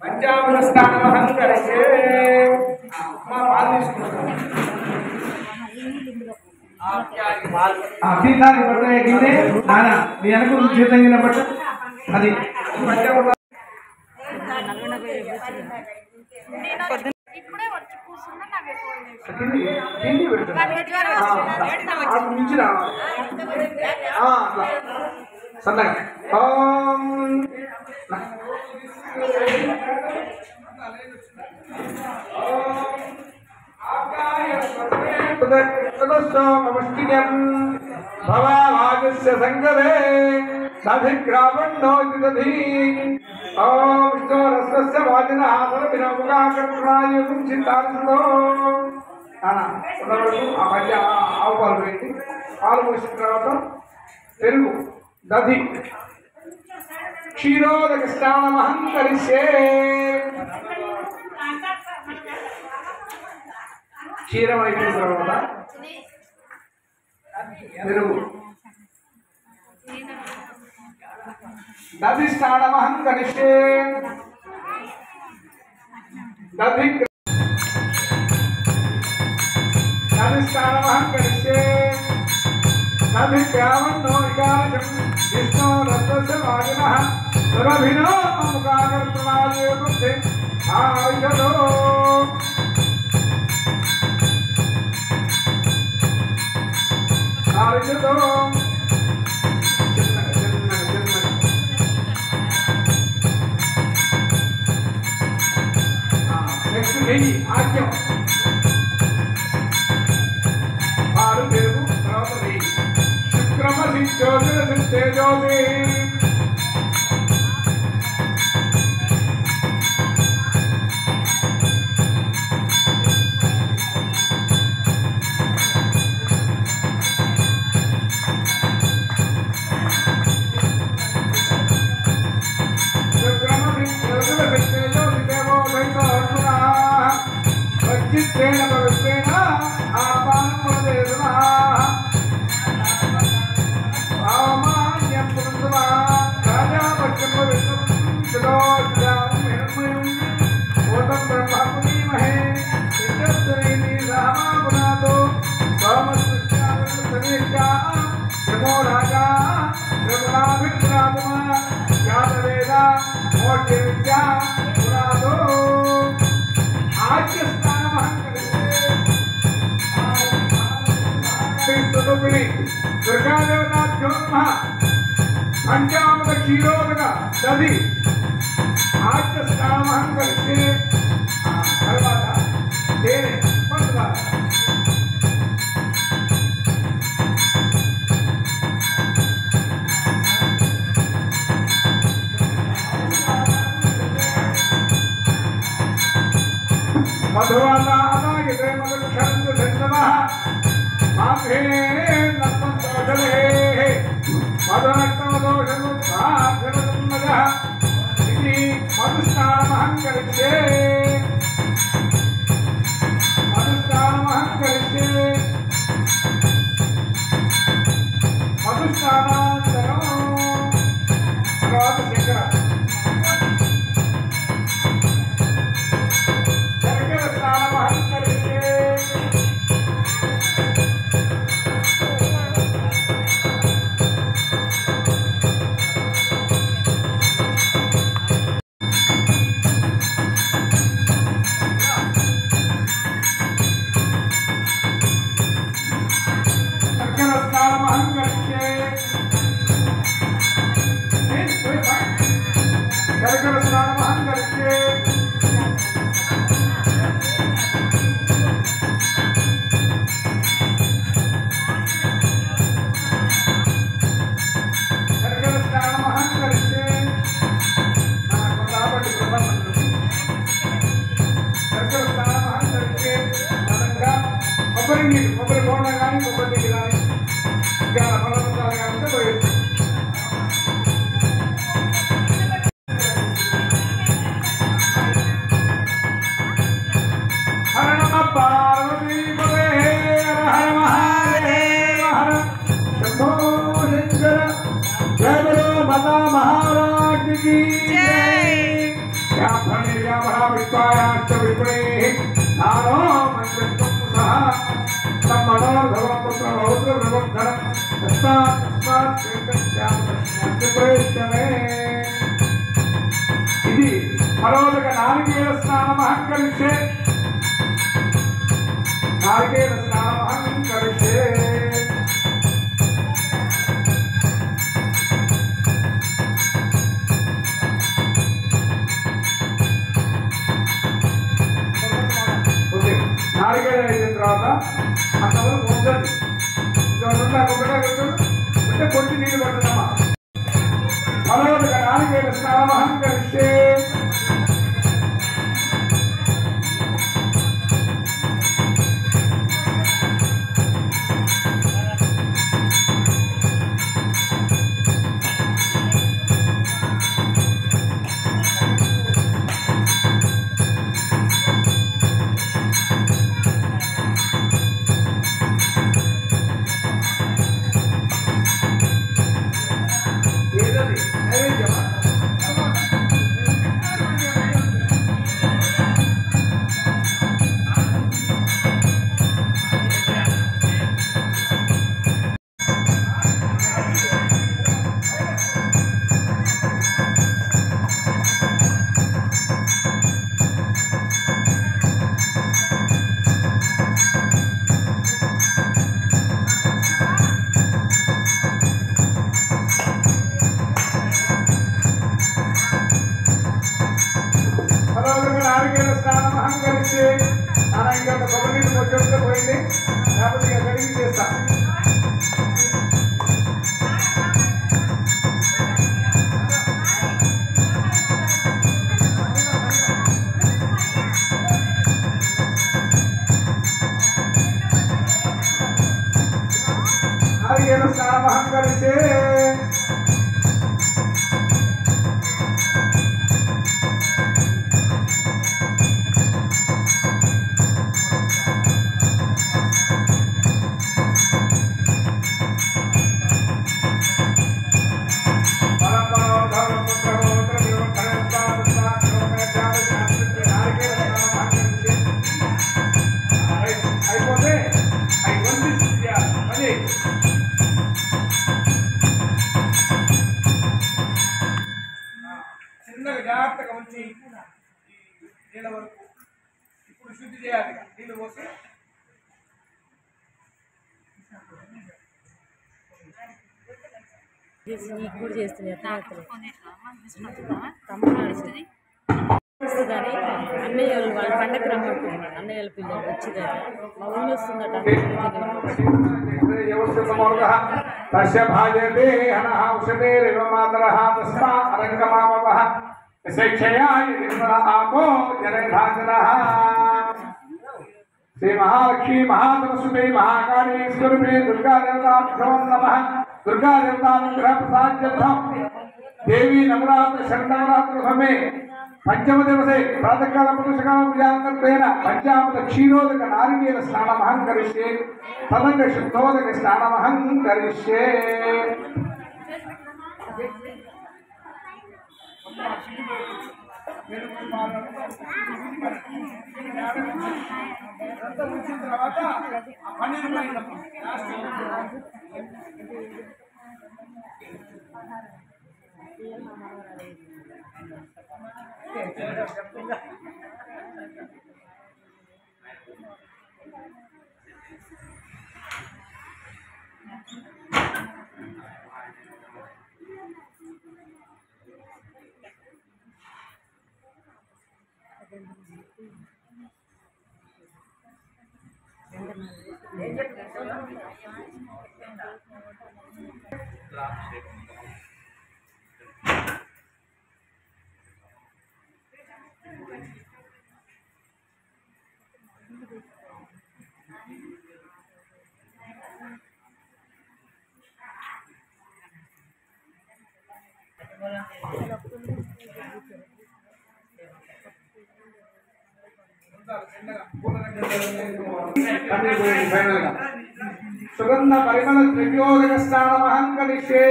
పంచామృత స్నానమహం కరిష్యే. మా పాలు తీసుకుంటాం. తీర్థానికి పడితే గిన్నె నాన్న నీ అనుకున్న జీతం కింద పట్టు అది పంచామృత. సన్నగా भवागस्य संगदे साधिग्रावण्णो दधि ओम विष्णोरस्वस्य वाजिनः सर्वविनोमुखाकर्तनायुतं चित्तांसो అనా ఉన్నవరకు ఆ మధ్య ఆవు పాలు పెట్టి పాలు పోసిన తర్వాత పెరుగు దధి క్షీరోదక స్నానమహం కరిష్యే. క్షీరం అయిపోయిన తర్వాత పెరుగు దధి స్నానమహం కరిష్యే. దధి స్నానమహం కరిష్యే. దధి గ్రావణ్ణో వికారశం విష్ణోరస్వస్య వాజినః సురభినోముఖాకర్తనాయుతే ఆవిశదో. ఆవిశదో చిన్నగా చిన్నగా చిన్నగా. నెక్స్ట్ నెయ్యి ఆజ్యం పాలు పెరుగు తర్వాత నెయ్యి. శుక్రమసి జ్యోతిరసి తేజోసి పంచామృత క్షీరోదక దధి ఆజ్య స్నానమహం కరిష్యే. తర్వాత తేనె పంచదార మధువాదాయతే మధుక్షందు చందనః మాఘే నత్తం దోషలే మధురక్తమదోషముద్ధాభ్యమదున్నజః ఇది మధుస్నానమహం కరిష్యే. మధుస్నానమహం కరిష్యే. మధుస్నానానంతరం తర్వాత చక్కెర స్నానమహం కరిష్యే. కొబ్బరి బోండా కానీ కొబ్బరి నీళ్ళు కానీ ఇంకా ఫలవసాలు కానీ పోయొచ్చు. विश्वायाश्च विपुणेः नानो मन्त्रं सह ఇది మరోదక నారికేల స్నానమహం కరిష్యే నారికేల స్నానమహం కరిష్యే ఓకే నారికేల అయిన తర్వాత అక్కడ ఉంటుంది అంటే కొంచెం నీళ్ళు పడుతుందమ్మా మరోదక నారికేల స్నానమహం కరిష్యే నారికేల స్నానమహం కరిష్యే అలా ఇంకా కొబ్బరి నీళ్ళు వచ్చేస్తే పోయింది లేకపోతే ఇక కడిగి చేస్తా నారికేల స్నానమహం కరిష్యే అయిపోతే అవి మళ్ళీ చిన్నగా జాగ్రత్తగా ఉంచి నీళ్ళ వరకు ఇప్పుడు శుద్ధి చేయాలి నీళ్ళు పోసి కూడా చేస్తున్నాయి తమ్ముడు వస్తుందని అన్నయ్య వాళ్ళ పండగ రమ్మంటుంది అన్నయ్యల పిల్లలు వచ్చిందని మా ఊళ్ళు వస్తుందట తస్య భాజతే హనః ఔషధేరివ మాతరః తస్మా అరంగమామవః శిక్షయా ఆపో జలధాజనః శ్రీ మహాలక్ష్మీ మహాసరస్వతి మహాకాళీశ్వరుడే దుర్గా దేవతాభ్యో నమః దుర్గా దేవతానుగ్రహ ప్రసాద్యర్థం देवी नवरात्र शरनवरात्र समय पंचम दिवसे प्रातःकाल पुरुषकाल पूजान्तर्पेण पंचामृत क्षीरोदक नारिकेल स्नानमहं करिष्ये तदंग शुद्धोदक स्नानमहं करिष्ये सुगंध परिमल द्रव्योदक स्नानमहं करिष्ये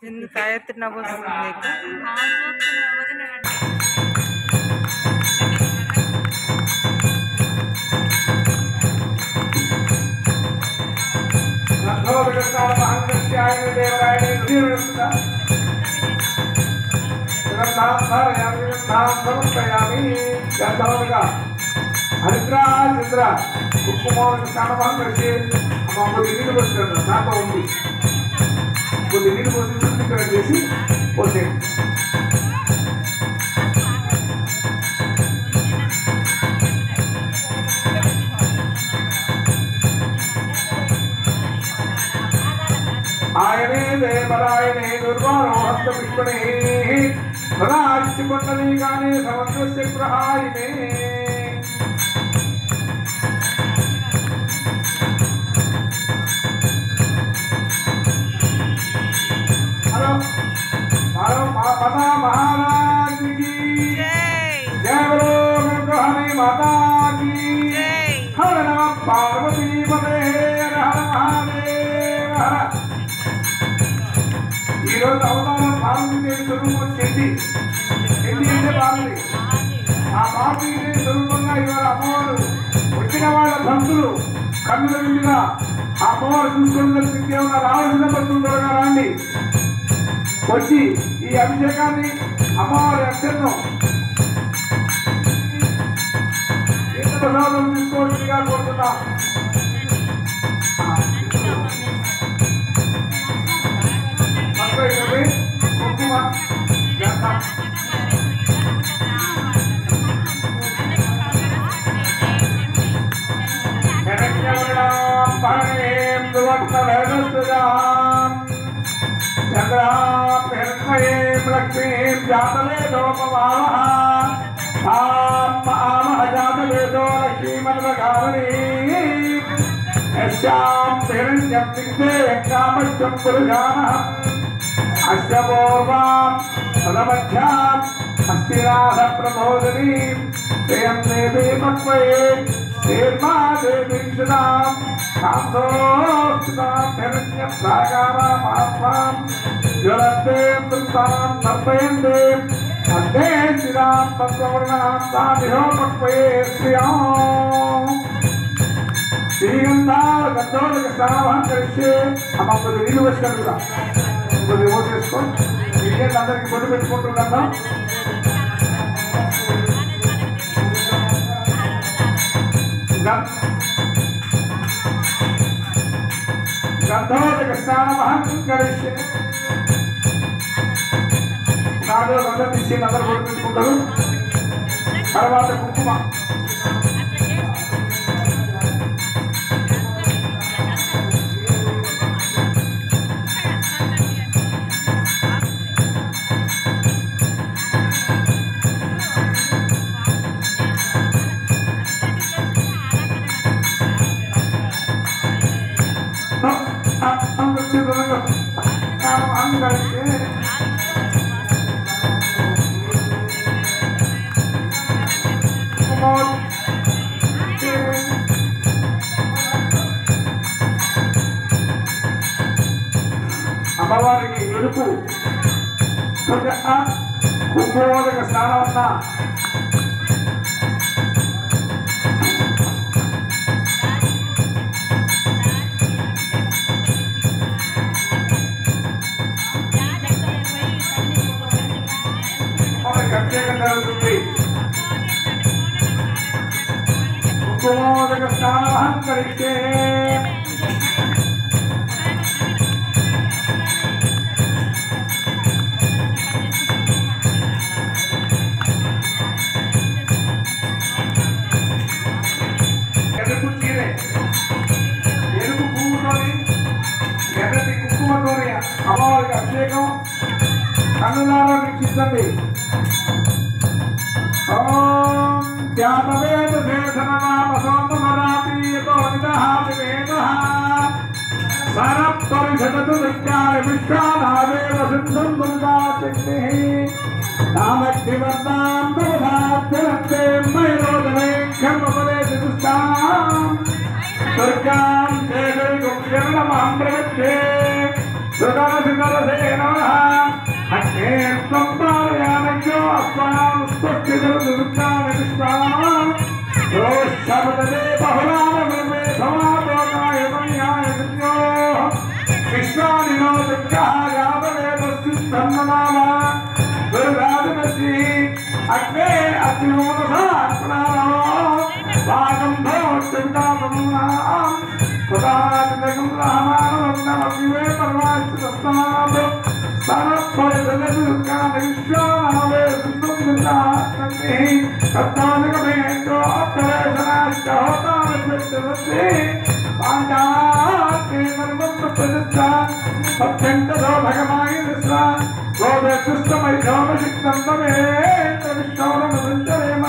ఎందుకు ఆయత్తి నవ్వుతుంది హరిద్రా చంద్ర కుక్కుమోహన్ స్నానమహం కలిసి అమ్మ కొద్ది నీళ్ళు పోస్తున్నాడు దాంట్లో ఉంది కొద్ది నీళ్ళు పోసి శుద్ధీకరణ చేసి పోసేయండి. ఆయనే దేవరాయనే దుర్వారో హస్త పుష్పణే సదాచికొండలీ గానే సమస్య ప్రహాయినే माता महाराज की जय बोलो गृहणी माता की हर नमः पार्वती पते हर महादेव ఈ రోజు అవతారం పార్వతీదేవి స్వరూపం చెంది అంటే పార్వతి ఆ పార్వతీదేవి స్వరూపంగా ఇవాళ అమ్మవారు వచ్చిన వాళ్ళ భక్తులు కన్నుల విందుగా ఆ అమ్మవారు చూసుకున్న ఇంకేమన్నా రావాల్సిన భక్తులు త్వరగా రండి వచ్చి ఈ అభిషేకాన్ని అమ్మవారి అక్షరం ఎంత ప్రసాదం తీసుకోవాల్సిందిగా కోరుతున్నాం. కుంకుమ चंद्रां हिरण्मयीं लक्ष्मीं जातवेदोपमावः आमः जातवेदो लक्ष्मीमन्वगामिनीं यस्यां हिरण्यं दिग्धे कामश्चं पुरुषानहम् अश्वपूर्वां पदमध्यां हस्तिनाथप्रबोधिनीं श्रियं देवी मत्मये निर्मा देवीं सुधां कांसोऽस्तां हिरण्यप्राकारामात्मां ज्वलन्तीं वृत्तां तर्पयन्तीं अग्ने शिरां पद्मवर्णां तामिहो मत्मये श्रियाम् गंधोदकस्नानं करिष्ये अम्मा కొద్ది నీళ్ళు వేసుకుంటున్నా కొద్ది పోసేసుకో ఇంకేంటి అందరికి పొద్దు పెట్టుకుంటున్నా गंधोदक स्नानमहं करिष्ये నాలో గంధం తీసి అందరు పొద్దు పెట్టుకుంటారు తర్వాత కుంకుమ అమ్మవారికి ఎరుపు కుంకుమోదక స్నానం ప్రత్యేకం జరుగుతుంది. కుంకుమోదక స్నానం కరిష్యే ఎరుపు చీరే ఎరుపు పువ్వుతోని ఎర్రటి కుంకుమతోని అమ్మవారికి అభిషేకం కన్నులారా వీక్షించండి. త్యాగవేద శేషనామ సోమరాత్రితో నిదహాదివేదః సరపరిషదతు విజ్ఞాన విశ్వానాదేవ సిద్ధం దుర్గాశక్తిః తామగ్నివర్తాం తవధాత్యలంతే మయోదనైఖ్యముపదేశదుష్టాం దుర్గాం దేవైగుప్యర్ణమాం ప్రగచ్చే సుదరసిదరసే నమః హస్తే త్వం పారయానయ్యో అస్మాం స్వస్తిదరుదుర్గాన విశ్వాం రోషమదదే బహుళానమే సమాలోకాయ మన్యాయ విద్యో విశ్వానినో దుర్గః యావదేవస్తిష్టన్ననామ దుర్గాదిమసి అగ్నే అగ్నిమోదసాత్మనామో భాగం భోక్తిందామనాం పురాతనకం రామానమగ్నమగ్నివే పరమాశ్చితస్నాత్ సరపరిదదుర్గాన విశ్వానామే సుందరస్తంతే కర్తానకమేందో అప్తరేషనాశ్చ హోతానస్మిత్తవస్తే పాంచాతే మర్మప్రతిష్ఠా సత్యంతదో భగవాయ విశ్వా గోవేతుష్టమై యోగశక్తం తమేంద్ర విశ్వోరమసంచరేమ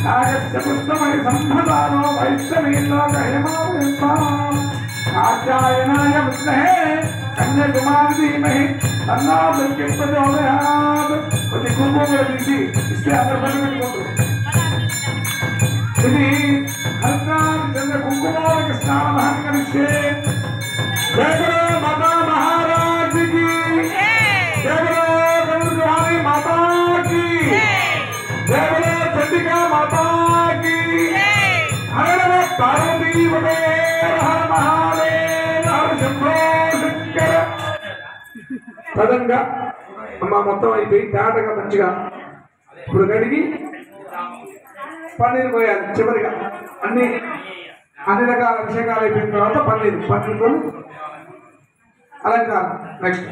నాగస్య పుష్టమై సంభదానో వైష్ణవీలోకహేమాం ఆచార్యనాయ విద్మహే కన్యాకుమారి ధీమహి తన్నో దుర్గం ప్రచోదయాత్. కొద్ది కుంకుమ తీసి ఇస్తే అందరు పని పెట్టుకుంటారు. ఇది హరిద్రానికి చెందిన కుంకుమాలకి స్నానం కలిసే జగో మాతా మహారాజుకి జగో గణపతి మాతాకి జగో చండికా మాతాకి హర పార్వతీవతే హర మహాదేవ హర శంభో శంకర. సడన్గా అమ్మ మొత్తం అయిపోయి తేటగా మంచిగా ఇప్పుడు కడిగి పన్నీరు పోయాలి. చివరిగా అన్ని రకాల అభిషేకాలు అయిపోయిన తర్వాత పన్నీరుతో అలంకారం. నెక్స్ట్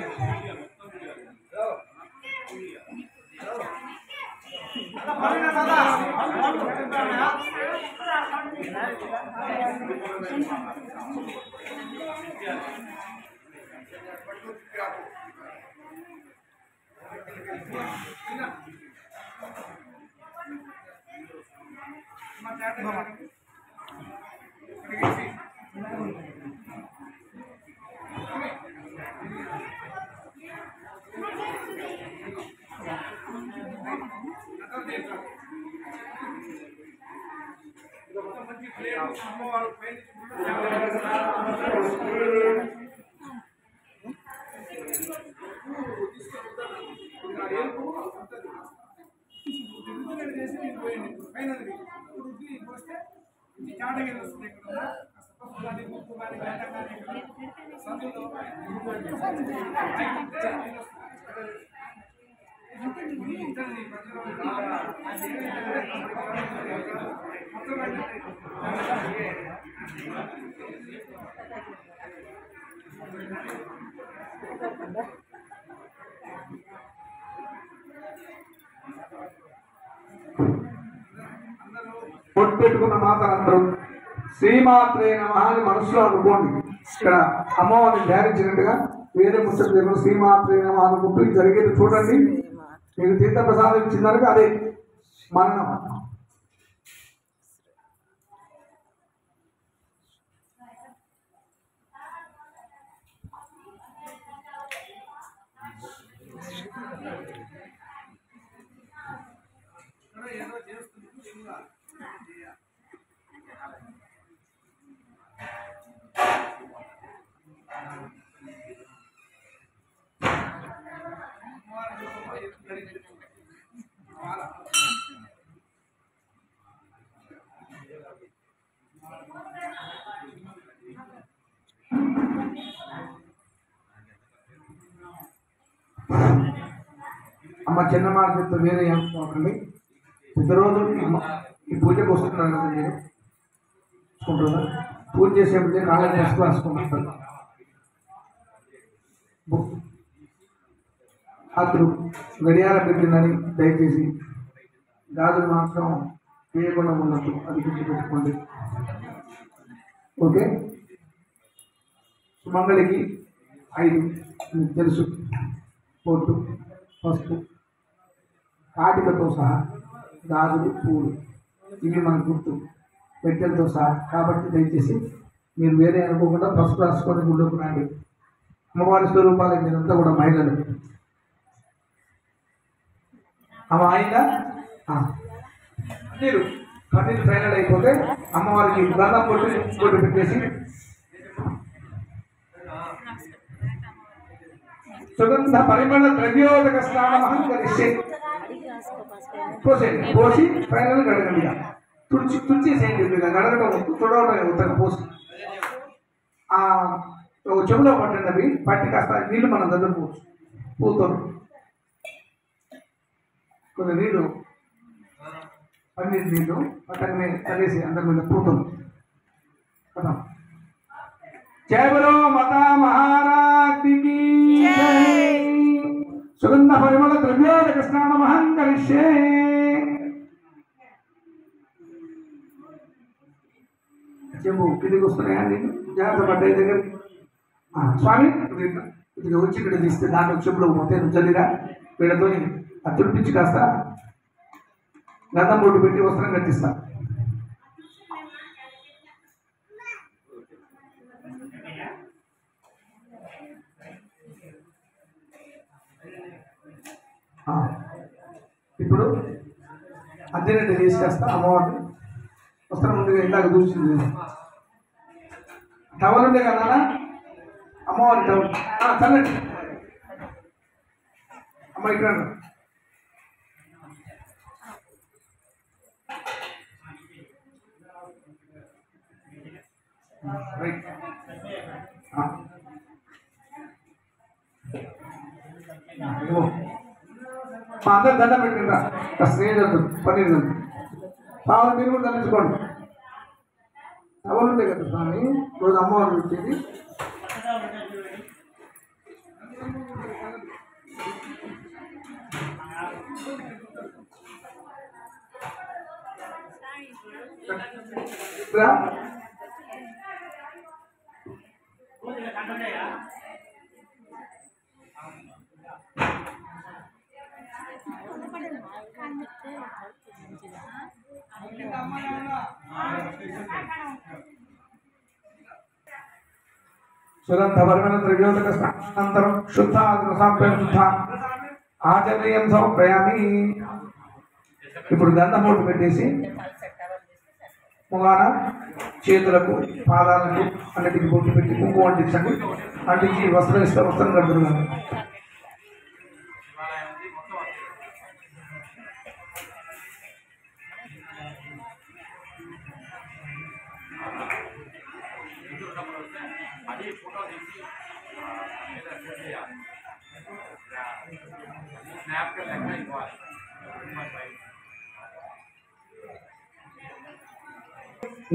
పొట్టు పెట్టుకున్న మాతలందరూ శ్రీమాత్రే నమః అని మనసులో అనుకోండి. ఇక్కడ అమ్మవారిని ధ్యానించినట్టుగా వేరే ముచ్చట లేకుండా శ్రీమాత్రే నమః అనుకుంటూ ఇది జరిగేది చూడండి. మీకు తీర్థ ప్రసాదం ఇచ్చిందనుక అదే మరణం. అమ్మ చిన్న మాట చెప్తే వేరే ఏమనుకోకండి. ప్రతిరోజు ఈ పూజకు వస్తున్నారు కదా మీరు చూసుకుంటున్నారు. పూజ చేసేప్పుడు కాళ్ళని పసుపు రాసుకుంటారు. అతను గడియార పెట్టిందని దయచేసి గాజులు మాత్రం వేయకుండా ఉన్నట్టు అది గుర్తుపెట్టుకోండి. ఓకే. సుమంగళికి 5 మీకు తెలుసు. పొట్టు, పసుపు, కాటికతో సహా గాజులు, పూలు ఇవి మన గుర్తు పెట్టెలతో సహా. కాబట్టి దయచేసి మీరు వేరే అనుకోకుండా పసుపు రాసుకొని గుళ్ళోకి రండి. అమ్మవారి స్వరూపాలు మీరంతా కూడా మహిళలు. అమ్మ అయిందా? మీరు పన్నీరు ఫైనల్ అయిపోతే అమ్మవారికి గంధం కొట్టు పెట్టేసి సుగంధ పరిమళ ద్రవ్యోదక స్నానం కలిసే పోసేయండి. పోసి ఫైనల్ గడగండి. తుడిచేసేయండి. గడగడం తుడవడం ఉత్తగా పోసి ఒక చెవులో పట్టండి. అవి పట్టి కాస్త నీళ్ళు మనం దగ్గర పోవచ్చు. పూతో కొన్ని నీళ్ళు పన్నీరు నీళ్ళు పక్కనే కలిసి అందరి మీద పూతం కదా. జయ బలో మాతా మహారాజ్కి సుగంధ పరిమళ ద్రవ్యోదక స్నానమహం కరిష్యే. చెంబు కిందికి వస్తున్నాయా? నేను జాగ్రత్త పడ్డాయి దగ్గర. స్వామి ఇది వచ్చి ఇక్కడ తీస్తే దాంట్లో చెంబులో పోతే నువ్వు చల్లిరా వీళ్ళతో అది తుడిపించి కాస్త గంధం బొట్టు పెట్టి వస్త్రం కట్టిస్తా. ఇప్పుడు అద్దెనంటే తీసుకొస్తా. అమ్మవారిని వస్త్రం ముందుగా ఇందాక చూసింది టవల్ ఉండే కదా అమ్మవారి టవల్ చల్లండి. అమ్మ ఇక్కడ రైట్. మా అందరు దండ పెట్టిండ్రా స్నేహితులు పన్నీరు దండ స్వామి మీరు కూడా దండించుకోండి. టవల్ ఉండే కదా స్వామి రోజు అమ్మవారు వచ్చేది. సుగంధ పరిమళ ద్రవ్యోదక స్నానానంతరం శుద్ధ శుద్ధ ఆచమయం సమర్పయామి. ఇప్పుడు గంధం బొట్టు పెట్టేసి ముగాన చేతులకు పాదాలకు అన్నిటికి బొట్టు పెట్టి కుంకుమ అంటించండి. అంటించి వస్త్రం ఇస్తే వస్త్రం కడుతున్నాను.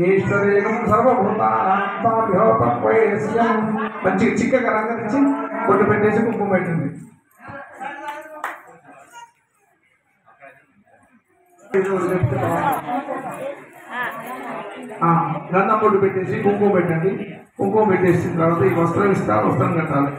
ఈశ్వరేకం సర్వభూతానాంతాభ్యోపక్వయేస్యం. మంచి చిక్కగా రంగరించి బొట్టు పెట్టేసి కుంకుమ పెట్టింది. గంధం బొట్టు పెట్టేసి కుంకుమ పెట్టండి. కుంకుమ పెట్టేసిన తర్వాత ఈ వస్త్రం ఇస్తా, వస్త్రం కట్టాలి.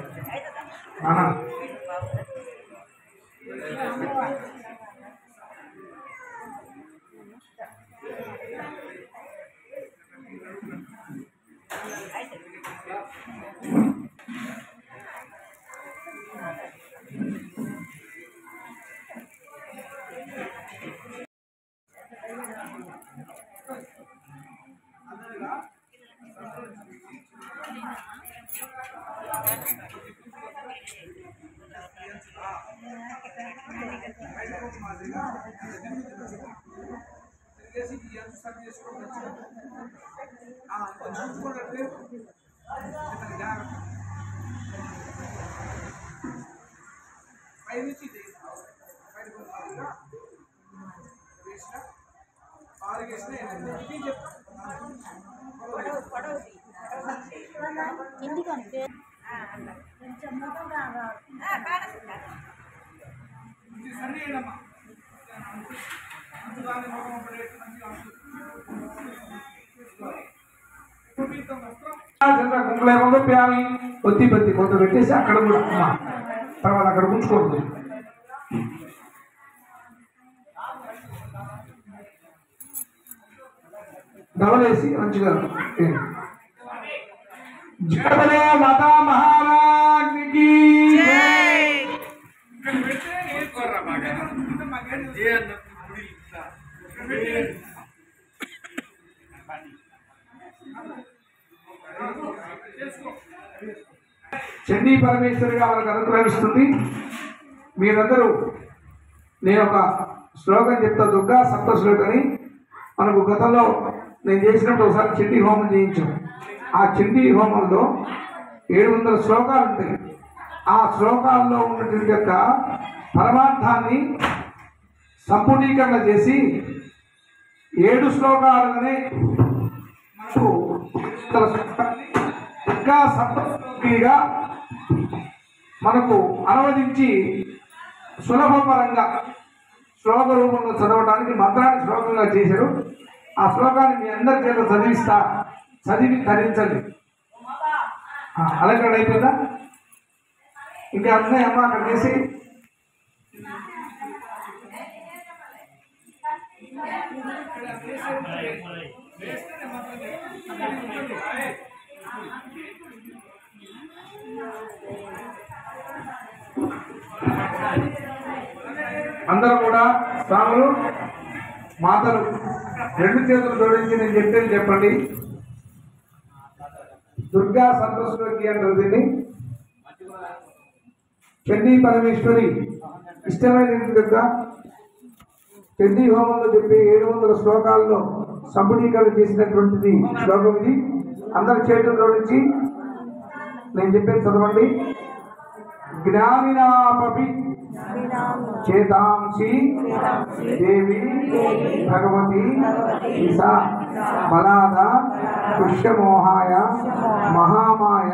కుంకులేమో ప్యామి ఒత్తి పత్తి కొంత పెట్టేసి అక్కడ కూడా తర్వాత అక్కడ ఉంచుకోండి. డబలేసి మంచిగా జయ మాతా మహారాజ్కి చండీ పరమేశ్వరిగా మనకు అనుగ్రహిస్తుంది. మీరందరూ నేను ఒక శ్లోకం చెప్తా, దుర్గా సప్త శ్లోకని. మనకు గతంలో నేను చేసినప్పుడు ఒకసారి చండీ హోమం చేయించాను. ఆ చండీ హోమంలో 700 శ్లోకాలు ఉంటాయి. ఆ శ్లోకాల్లో ఉన్నటువంటి యొక్క పరమార్థాన్ని సంపూర్ణీకరణ చేసి 7 శ్లోకాలుగానే మనకు దుర్గా సప్తశ్లోకిగా మనకు అనువదించి సులభపరంగా శ్లోక రూపంలో చదవడానికి మంత్రాన్ని శ్లోకంగా చేశారు. ఆ శ్లోకాన్ని మీ అందరి చేత చదివిస్తా, చదివి ధరించండి. అలంకరణ అయిపోయిందా? ఇంకా అన్నీ అమ్మ అక్కడ చేసి అందరూ కూడా స్వాములు మాతలు 2 చేతులు జోడించి నేను చెప్పేది చెప్పండి. దుర్గా సంతోషలోకి అంటారు దీన్ని. చండీ పరమేశ్వరి ఇష్టమైన దుర్గా చండీ హోమంలో చెప్పే 700 శ్లోకాల్లో సంపుటీకరణ చేసినటువంటిది శ్లోకం ఇది. అందరి చేతులు జోడించి నేను చెప్పేది చదవండి. జ్ఞానినాపి చేతాంసి దేవి భగవతి ఈశా బలాద పుష్యమోహాయ మహామాయ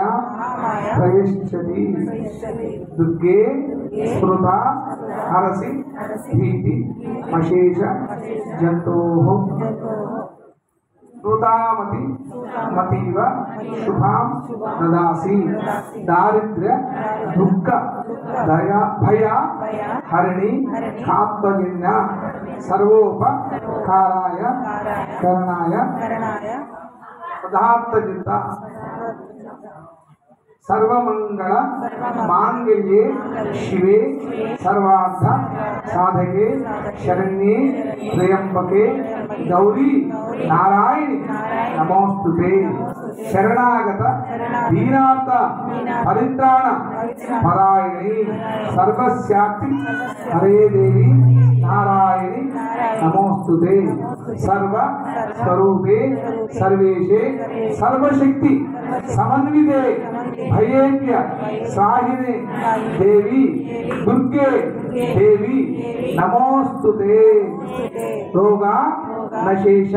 ప్రయశ్చతి దుర్గే స్మృత హరసి భీతి అశేష జంతో స్మృతామతి మతీవ శుభాం దదాసి దారిద్ర్య దుఃఖ దయా భయ హరిణి కాత్మజన్య సర్వోపకారాయ కరణాయ పదార్థజిత సర్వమంగళ మాంగళ్యే శివే సర్వార్థ సాధకే శరణ్యే త్రయంబకే గౌరీ నారాయణి నమోస్తుతే. శరణాగత దీనార్థ పరిత్రాణ పరాయణి సర్వస్యాతి హరే దేవి నారాయణి నమోస్తుతే. సర్వ స్వరూపే సర్వేషే సర్వశక్తి సమన్వితే భయేభ్య సాహినే దేవి దుర్గే దేవి నమోస్తుతే. రోగా నశేష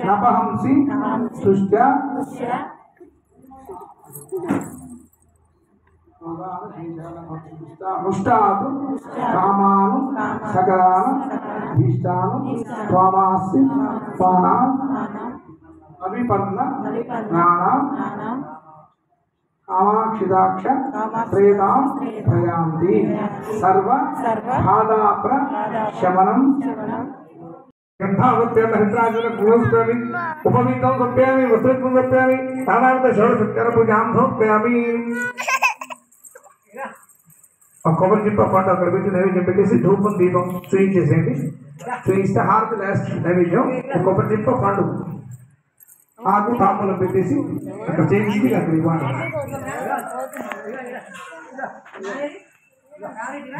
నపహంసి సృష్ట ముష్టాదు కామాను సకలాను భీష్టాను త్వామాసి పానా అవిపన్న జ్ఞానం కామాక్షిదాక్ష ప్రేతాం ప్రయాంతి సర్వ బాధాప్ర శమనం. ఉపవీతం సమర్పయామి వస్త్రం సమర్పయామి సాధారణ షోడశోపచార పూజాం సమర్పయామి. ఆ కొబ్బరి చిప్ప పండు అక్కడ పెట్టి నైవేద్యం పెట్టేసి ధూపం దీపం చూయించేసేయండి. చూయిస్తే హారతి లాస్ట్ నైవేద్యం. కొబ్బరి చిప్ప పండు ఆకు తాంబూలం పెట్టేసి అక్కడ చేయించి అక్కడ ఇవ్వాలి.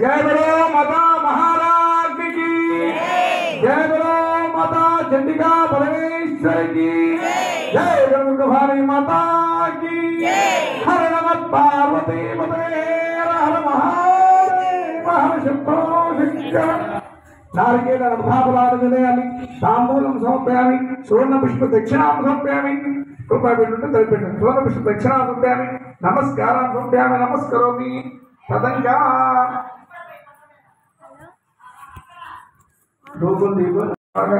జయ బలో మాతా మహారాజ్కి, జయ బలో మాతా చండికా పరమేశ్వరికి, జయ గంగభారీ మాతాకి. హర నమ పార్వతీ పతే హర మహాదేవ హర శంభో శంకర. నారికేల రథాపలాదయామి తాంబూలం సమర్పయామి సువర్ణ పుష్ప దక్షిణాం సమర్పయామి. రూపాయి పెట్టుంటే తెలిపెట్టండి. సువర్ణ పుష్ప దక్షిణాం సమర్పయామి. నమస్కారం సమర్పయామి. నమస్కరోమి తదంగా రూపం దీపం ధారి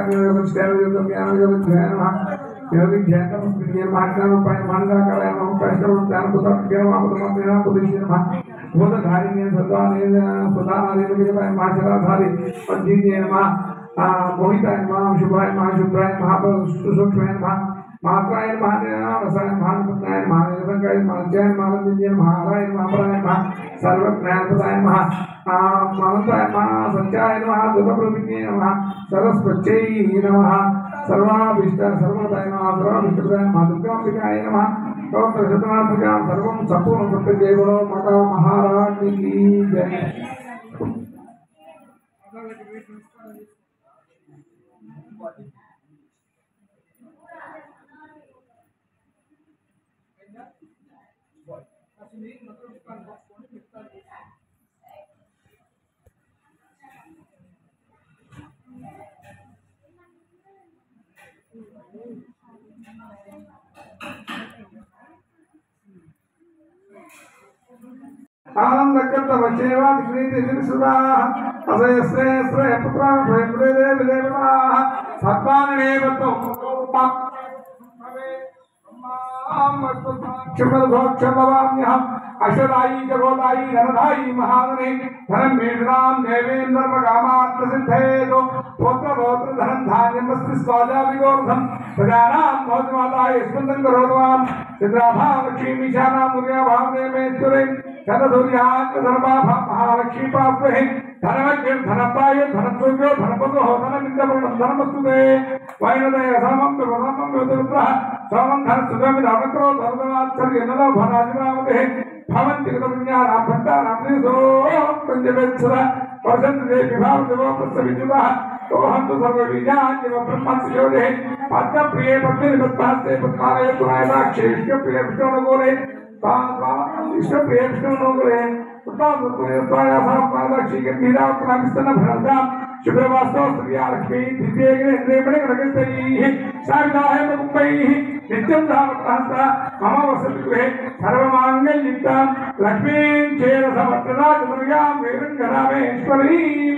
मोहिताय नमः शुभाय नमः शुभ्राय नमः सूक्ष्माय नमः मात्राय नमः रसाय नमः पत्नाय नमः निरसंगाय नमः जय नमः दिव्य नमः हराय नमः पराय नमः सर्वज्ञानप्रदाय नमः अनंताय नमः सत्याय नमः दुर्गप्रभृतिये नमः सरस्वत्यै नमः सर्वाभीष्ट सर्वदाय नमः सर्वाभीष्टप्रदाय नमः दुर्गांबिकाय नमः स्तोत्रशतनाथकां सर्वं संपूर्ण सत्य बोलो माता महारानी की जय। आनंद करता बचेवा दिग्नीति दिनसुदा अजय श्रेय श्रेय पुत्रा भयंकरे देवदेवना भगवाने बतो चुमल भक्षभवाम्यहम् अशदायी जगोदायी धनदायी महादने धनं मेषदां देवेन्द्रमकामात् सिद्धेतो पुत्र पौत्र धनं धान्यं वस्तु स्वाजा विगोर्धं प्रजानां भोजमाताय स्पन्दं करोत्वां चन्द्राभां लक्ष्मीशानां दुर्गाभावदेवेश्वरे धनधुर्यात् धर्माभा महालक्ष्मी पास्महे धनमग्निं धनपाय धनसूर्यो धनपतो धनमिन्द्रवर्णं धनमस्तुते वैनदय समं प्रभवं योधरुद्रः समं धनसुगमि धनक्रो धर्मवात्सर्य नलो भनाजिमावते भवन्ति कृतपुण्यानां भक्तानां दिशो पञ्चवेत्सरा वर्षन्ति ते विभाव देवो प्रसविजुतः तोहन्तु सर्वबीजान्यव ब्रह्मस्योदे पद्मप्रिये पद्मनिपत्पास्ते पद्मालये पुरायदाक्षे इष्टप्रिये विष्णुनगोरे इष्टप्रिये विष्णुनगोरे उत्तमत्वयासापादक्षी गंभीरात्मनाभिस्तन भरतां शुभ्रवास्तव स्त्रियालक्ष्मी दिव्येन्द्रेमणिगणकस्तैः साविताय मुक्तैः नित्यं धावत्तास्ता मम वसतिगृहे सर्वमाङ्गल्ययुक्तां लक्ष्मीं चेरसमर्तदा चतुर्यां वेदङ्गरामेश्वरीं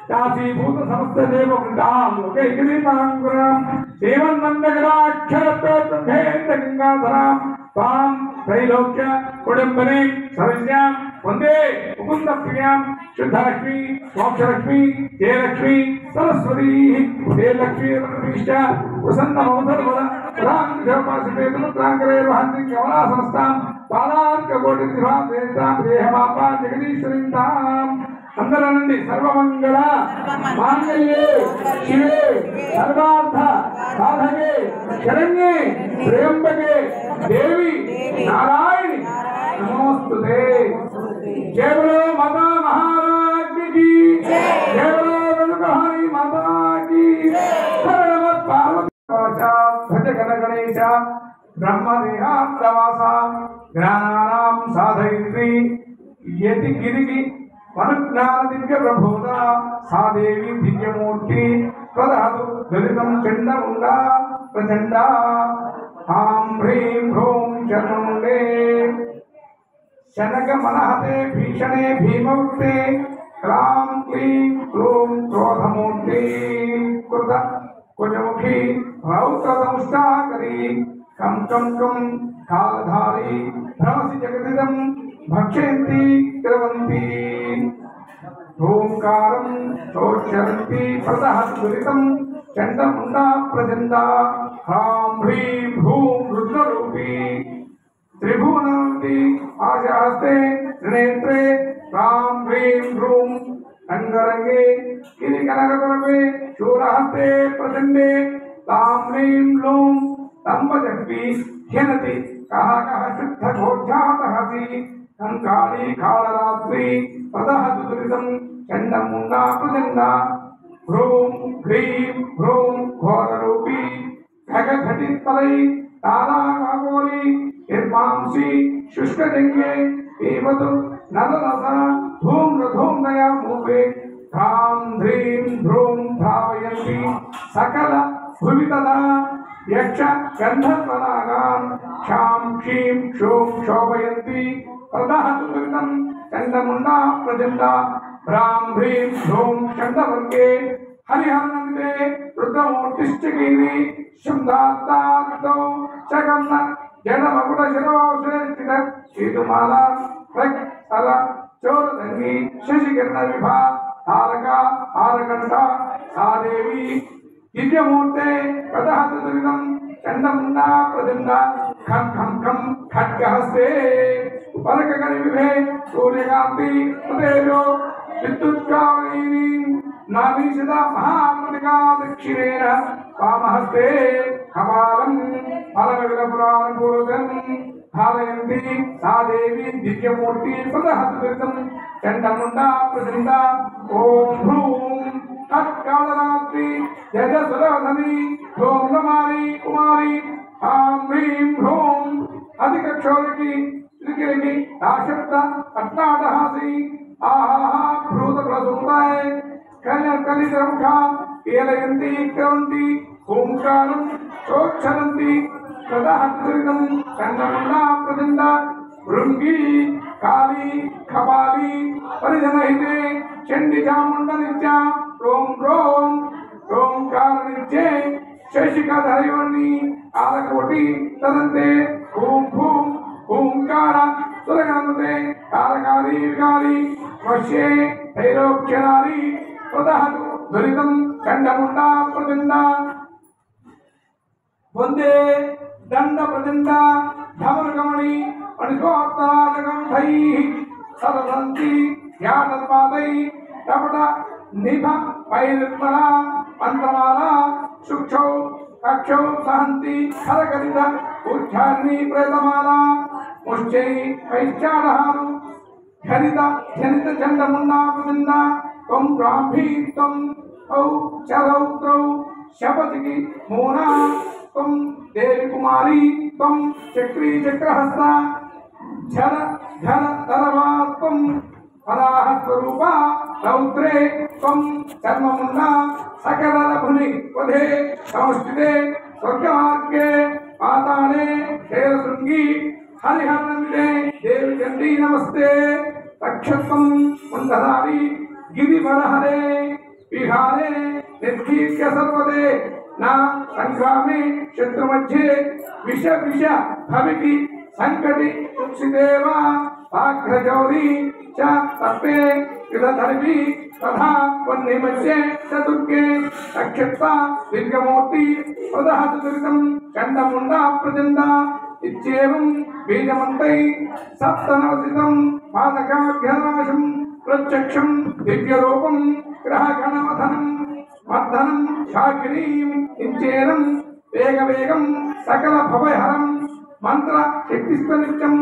दासीभूत समस्त देववृन्दां लोकैकदीपाङ्कुरां देवन्नन्दगराक्षरत्वगङ्गाधरां तां त्रैलोक्य कुडुम्बने सरस्यां वन्दे मुकुन्दप्रियां शुद्धलक्ष्मी मोक्षलक्ष्मी जयलक्ष्मी सरस्वती जयलक्ष्मी प्रतिष्ठ प्रसन्नमोदरवद राङ्गपासिपेतुत्राङ्गरेर्वहन्ति कमलासनस्तां पादार्ककोटिनिभां वेदां देहमापां जगदीश्वरीं ताम् अंदरनंदी सर्वमंगल मांगल्ये शिवे सर्वार्थ साधके शरण्ये त्र्यंबके देवी नारायणी नमोस्तुते। जय बोलो माता महारानी की जय बोलो रघुनाथी माता की हर नमः पार्वती भज गण गणेश ब्रह्मदेहात्मवासा ज्ञानानां साधयित्री यति गिरिगी अनुज्ञान दिव्य प्रभोदा सा देवी दिव्यमूर्ति प्रदहतु दलितं चण्डमुण्डा प्रचण्डा आं ह्रीं ह्रूं चर्ममुण्डे शनकमनहते भीषणे भीमवक्ते क्लां क्लीं क्लूं क्रोधमूर्ति कृत कुजमुखी रौद्रदंष्टाकरी कं कं कं कालधारी भ्रमसि जगदिदं भक्षयन्ति क्रवन्ति ओंकारं चोच्चरन्ति प्रदहतु दुरितं चण्डमुण्डा प्रचण्डा ह्रां ह्रीं ह्रूं रुद्ररूपी त्रिभुवनान्ति आशास्ते त्रिनेत्रे ह्रां ह्रीं ह्रूं रङ्गरङ्गे किरीकनकतलपे शूरहस्ते प्रचण्डे तां ह्रीं लूं तम्बजग्वी ह्यनति कः कः शुद्धघोषातहसि कंकाली कालरात्रि प्रदहतु दुरितं चण्डमुण्डा प्रचण्डा ह्रूं ह्रीं ह्रूं घोररूपी खगघटितलै ताराकाकोली निर्मांसि शुष्कजङ्गे पीबतु नलरसा धूम्रधूम्रया मूपे ह्रां ह्रीं ह्रूं धावयन्ति सकल भुवि तदा यक्ष गन्धर्वनागां क्षां क्षीं क्षूं शोभयन्ति प्रदहतु दुरितं चण्डमुण्डा प्रचण्डा ह्रां ह्रीं ह्रूं चण्डवर्गे हरिहरनन्दिते रुद्रमूर्तिश्च गिरि शुम्धात्ताकृतौ च कर्ण जडमकुटशिरोश्रेष्ठित शीतुमाला प्रक् सर चोरधन्वी शशिकिरणविभा హారక హారకంఠ సాదేవి దివ్యమూర్తే ప్రదహతురిదం చండముండా ప్రదండ ఖం ఖం ఖం ఖడ్గహస్తే పరకగని విభే సూర్యకాంతి ఉదయో విద్యుత్కావళీని నామీషద మహామృతికా దక్షిణేన వామహస్తే కపాలం ఫలవిలపురానుకూలం ధారయంతి సాదేవి దివ్యమూర్తి ప్రదహతురిదం చండముండా ప్రదండ ఓం భ్రూం తత్కాళరాత్రి జజసురవధని ధూం నమారి కుమారి ఆం హ్రీం భ్రూం అధిక క్షోరికి త్రికిరికి దాశబ్ద అట్టాటహాసి ఆహా భ్రూత ప్రసూతాయ కలితముఖ ఏలయంతి క్రవంతి ఓంకారం చోక్షరంతి ప్రదహద్రితం చండముండా ప్రదండ భృంగి కాళీ కపాలి పరిజనహితే చండి చాముండ నిత్య ఓం రోం ఓంకార నిత్యే శశిక ధైవర్ణి ఆలకోటి తదంతే ఓం భూం ఓంకార సురగంతే కాలకాలి వికాలి వశ్యే ధైరోక్షరాలి ప్రదహతు దురితం చండముండా ప్రదండ వందే దండ ప్రదండ ధమరగమణి మణికోత్తరాజగంధై సరసంతి ధ్యానపాదై కపట నిభ పైరుత్మల మంత్రమాల సుక్షౌ కక్షౌ సహంతి కరకలిత ఉచ్చారణి ప్రేతమాల ముశ్చై వైశ్చాడహారు ఘనిత జనిత చండముండా ప్రదండ త్వం బ్రాహ్మీ త్వం ఔ చరౌత్రౌ శపతికి మూనా త్వం దేవి కుమారి త్వం చక్రీ చక్రహస్త ఝర ఝర తరవాత్వం పరాహ స్వరూప రౌద్రే త్వం చర్మముండా సకలరభుని వధే సంస్థితే స్వర్గమార్గే పాతాళే శైలశృంగి హరిహరనందే దేవి చండీ నమస్తే రక్షత్వం ముందధారి గిరివరహరే విహారే నిర్భీక్య సర్వదే నా సంగ్రామే శత్రుమధ్యే విష విష భవికి సంకటి తుక్షిదేవ ఆఘ్రజౌరి చ తప్పే యుధర్వి తథా వన్నిమధ్యే చతుర్గే నక్షత్ర దివ్యమూర్తి ప్రదహతు దురితం చండముండా ప్రదండ ఇత్యేవం బీజమంతై సప్తనవసితం పాదకాభ్యనాశం ప్రత్యక్షం దివ్యరూపం గ్రహగణమథనం మర్దనం శాకినీం ఇంచేరం వేగవేగం సకల భవహరం మంత్ర శక్తిస్వనిత్యం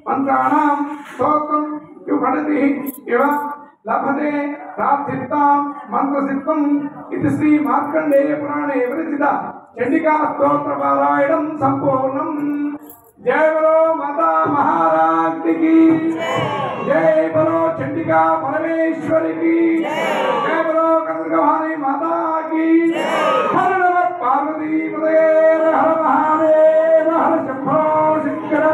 మంత్రాణం స్తోత్రం యుభడతి ఇవ లభతే ప్రార్థితాం మంత్రసిద్ధం ఇది శ్రీ మార్కండేయ పురాణే విరచిత చండికా స్తోత్ర పారాయణం సంపూర్ణం. జయ బలో మాతా మహారాజ్ की जय बोलो चंडिका परमेश्वरी की जय बोलो कनकभवानी माता की हर नमः पार्वती पतये हर महादेव हर शंभो शंकर.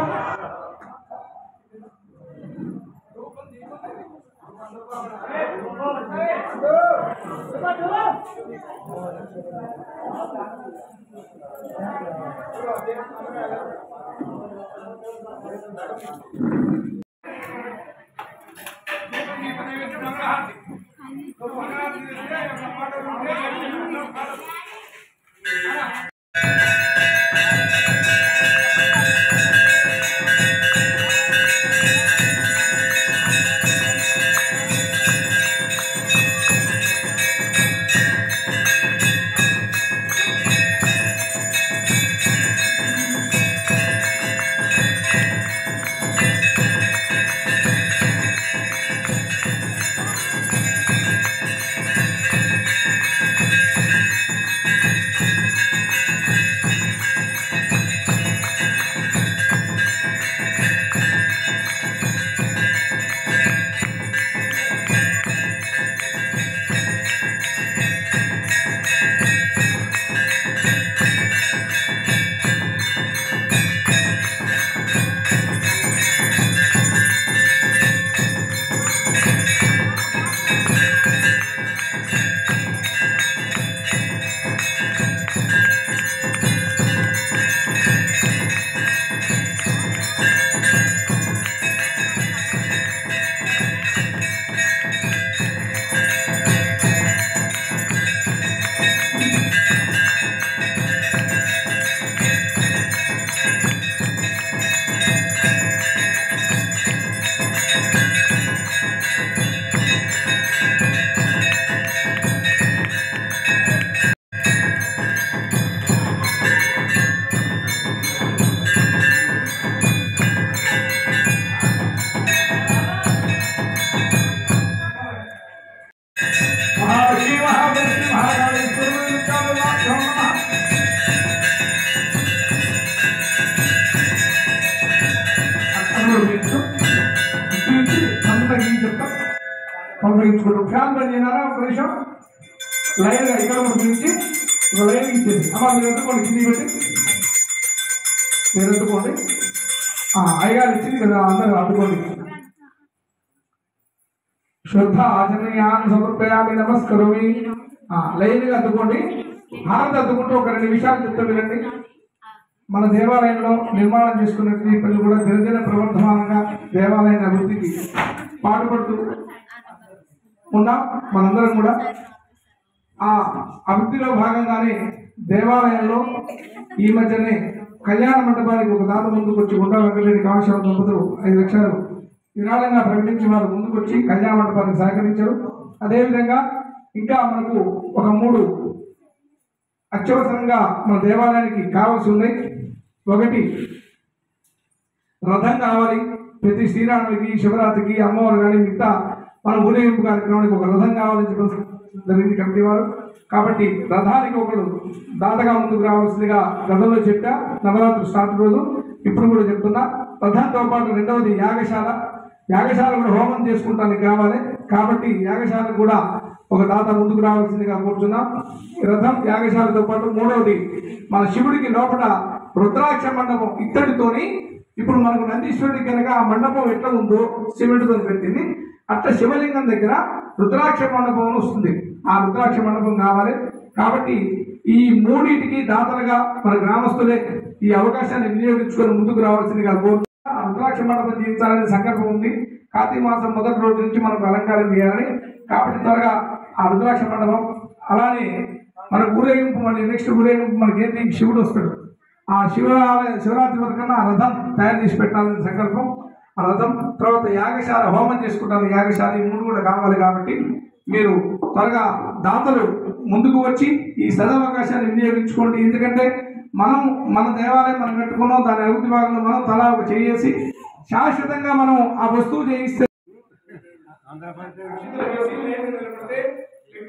అర్థమైందా? ఒక నిమిషం లైన్గా ఇక్కడ నుంచి ఒక లైన్ ఇచ్చేది. అమ్మ మీరు ఎత్తుకోండి, కింది పెట్టి మీరు ఎత్తుకోండి. అయ్యగారు ఇచ్చింది కదా, అందరూ అడ్డుకోండి. శుద్ధ ఆచరణీయాన్ని సమర్పయామి నమస్కరోమి. లైన్గా అద్దుకోండి. హారతి అద్దుకుంటూ ఒక 2 నిమిషాలు చెప్తూ వినండి. మన దేవాలయంలో నిర్మాణం చేసుకున్నట్టు ప్రజలు కూడా దినదిన ప్రవర్ధమానంగా దేవాలయాన్ని అభివృద్ధికి పాటుపడుతూ ఉన్నాం. మనందరం కూడా ఆ అభివృద్ధిలో భాగంగానే దేవాలయంలో ఈ మధ్యనే కళ్యాణ మండపానికి ఒక దాత ముందుకు వచ్చి గుండా వెంకటరెడ్డి కామేశ్వర దంపతులు 5 లక్షలు విరాళంగా ప్రకటించి వారు ముందుకు వచ్చి కళ్యాణ మండపానికి సహకరించారు. అదేవిధంగా ఇంకా మనకు ఒక 3 అత్యవసరంగా మన దేవాలయానికి కావాల్సి ఉన్నాయి. ఒకటి రథం కావాలి. ప్రతి శ్రీరాముడికి, శివరాత్రికి, అమ్మవారు కానీ మిగతా మన ఊరేగింపు కార్యక్రమానికి ఒక రథం కావాలని చెప్పి జరిగింది కమిటీ వారు. కాబట్టి రథానికి ఒకడు దాతగా ముందుకు రావాల్సిందిగా గతంలో చెప్పా. నవరాత్రి స్టార్ట్ రోజు ఇప్పుడు కూడా చెప్తున్నా. రథంతో పాటు రెండవది యాగశాల కూడా హోమం చేసుకుంటానికి కావాలి. కాబట్టి యాగశాలకు కూడా ఒక దాత ముందుకు రావాల్సిందిగా కోరుతున్నాం. రథం, యాగశాలతో పాటు మూడవది మన శివుడికి లోపల రుద్రాక్ష మండపం ఇత్తడితోని. ఇప్పుడు మనకు నందీశ్వరుడికి కనుక ఆ మండపం ఎట్లా ఉందో సిమెంట్తో పెట్టింది, అట్లా శివలింగం దగ్గర రుద్రాక్ష మండపం వస్తుంది. ఆ రుద్రాక్ష మండపం కావాలి. కాబట్టి ఈ 3టికి దాతలుగా మన గ్రామస్తులే ఈ అవకాశాన్ని వినియోగించుకొని ముందుకు రావాల్సిందిగా కోరుతున్నాం. ఆ రుద్రాక్ష మండపం జీవించాలనే సంకల్పం ఉంది. కార్తీక మాసం మొదటి రోజు నుంచి మనకు అలంకారం చేయాలని. కాబట్టి త్వరగా ఆ రుద్రాక్ష మండపం, అలానే మన ఊరేగింపు, మళ్ళీ నెక్స్ట్ ఊరేగింపు మనకి శివుడు వస్తాడు. ఆ శివరాత్రి వరకన్నా ఆ రథం తయారు చేసి పెట్టాలనే సంకల్పం. ఆ రథం తర్వాత యాగశాల, హోమం చేసుకుంటాను యాగశాల, ఈ 3 కూడా కావాలి. కాబట్టి మీరు త్వరగా దాతలు ముందుకు వచ్చి ఈ సదవకాశాన్ని వినియోగించుకోండి. ఎందుకంటే మన దేవాలయం మనం కట్టుకున్నాం, దాని అభివృద్ధి భాగంలో మనం తలా ఒక చేసి శాశ్వతంగా మనం ఆ వస్తువు చేయిస్తే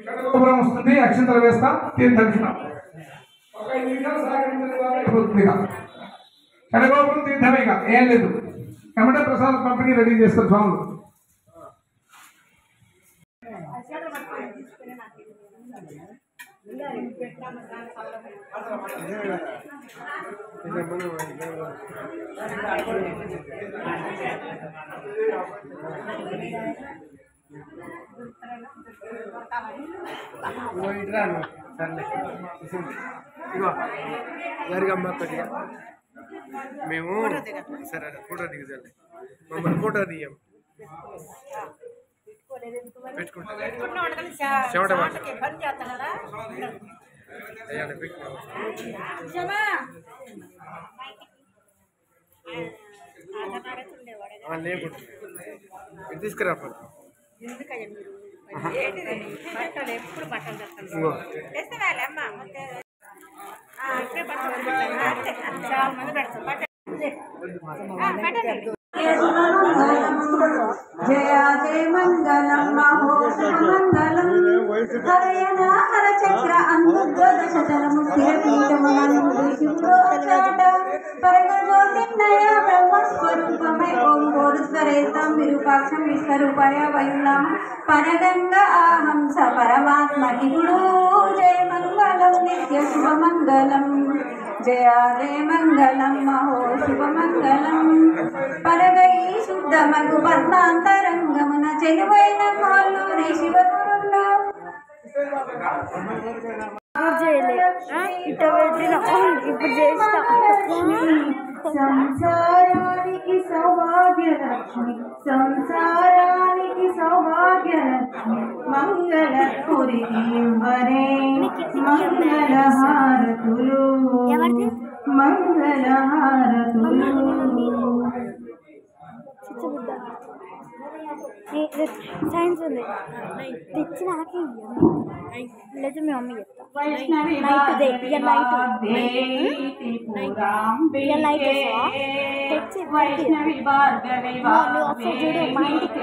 షడగోపురం వస్తుంది. అక్షంతలు వేస్తా, తీర్థక్షణం ఒక 5 నిమిషాలు సహకరించే షడగోపురం తీర్థమేగా, ఏం లేదు. ఎమ్మటే ప్రసాదం పంపిణీ రెడీ చేస్తారు స్వాములు. మేము సరే ఫోటో దిగుతాండి, మమ్మల్ని ఫోటో దిగాం పెట్టుకుంటాం. చెమట లేకుంటే తీసుకురా ఎప్పుడు బట్టలు జయ జయ మంగళం మహోత్సవమంగళం హరయన హర చక్ర అందుర్గదశతలము స్థిరపీఠమునందుచాట పరగజ్యోతిర్నయ బ్రహ్మస్వరూపమై ఓంకారేశ్వరేతం విరూపాక్షం విశ్వరూపాయ వయునాం పరగంగ ఆహంస పరమాత్మ కిగుడు జయ మంగళం నిత్య శుభమంగళం జయ జయ మంగళం మహో శుభమంగళం పరగై శుద్ధమగు పద్మాంతరంగమున చెలువైన మాల్లూరి శివగురుల్లో సంసారానికి సౌభాగ్యలక్ష్మి సంసారానికి సౌభాగ్యలక్ష్మి మంగళ పురికి వరే మంగళహారతులు మంగళహారతులు. సైన్స్ ఉంది తెచ్చిన లేదు మీ మమ్మీ చెప్తా వైష్ణవి వైష్ణవి భార్గవి చూడు మా ఇంటికి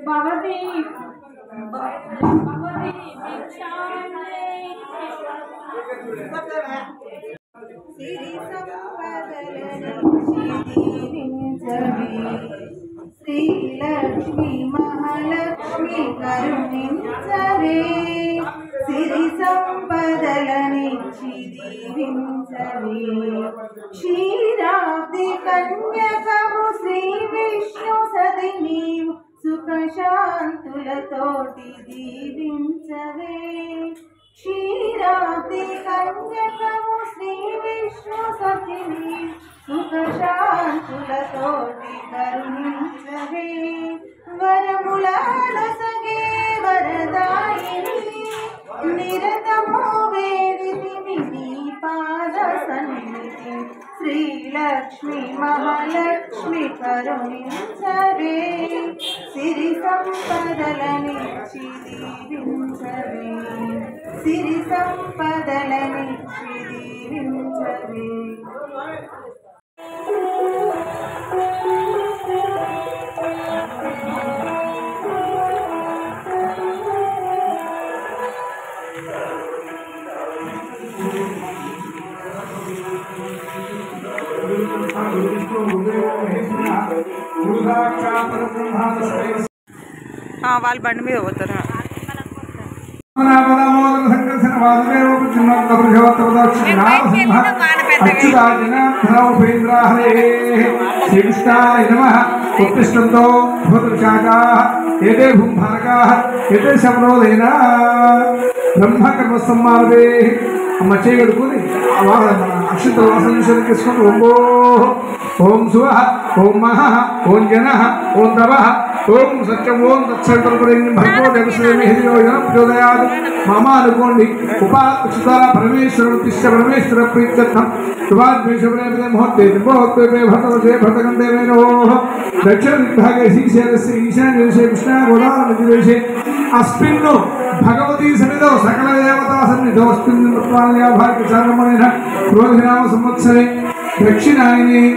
భవతి శ్రీ శ్రీలక్ష్మి మహాలక్ష్మి కరుణించవే సిరి సంపదలనిచ్చి దీవించవే క్షీరాబ్ది కన్యకము శ్రీ విష్ణు సది నీవు సుఖశాంతులతోటి దీవించవే క్షీరాబ్ది కన్యకము శ్రీ విష్ణు సతి నీవు సుఖశాంతులతోటి కరుణించవే వరములసగే వరదాయిని నిరతము వేడితిమి నీ పాద సన్నిధి శ్రీలక్ష్మి మహాలక్ష్మి కరుణించవే సిరి సంపదలనిచ్చి దీవించవే సిరి సంపదలనిచ్చి దీవించవే వాళ్ళు బండి మీద పోతారు उत्तिष्ठन्तो भूतशाखाः एते भूभारकाः एते शमनोदेन ब्रह्मकर्मसम्मानवे అమ్మ చేయగడుకుని అక్షిత వాసన తీసుకొని ఓం శివ ఓం మహ ఓం జన ఓం తవ ఓం సత్యం ఓం తత్సర్వోదయాద్ మామ అనుకోండి ఉపాక్షితార పరమేశ్వర ఉత్తిష్ట పరమేశ్వర ప్రీత్యర్థం ముహూర్తే భర్తవశే భర్తగంధేనో దక్షిణ దిగ్భాగే శ్రీశైలస్య ఈశాన్యదేశే కృష్ణా గోదావరి నదీదేశే అస్మిన్ భగవతీ సన్నిధౌ సకల దేవతా సన్నిధౌ అస్మిన్ భాగ్యచారమైన క్రోధినామ సంవత్సరే దక్షిణాయనే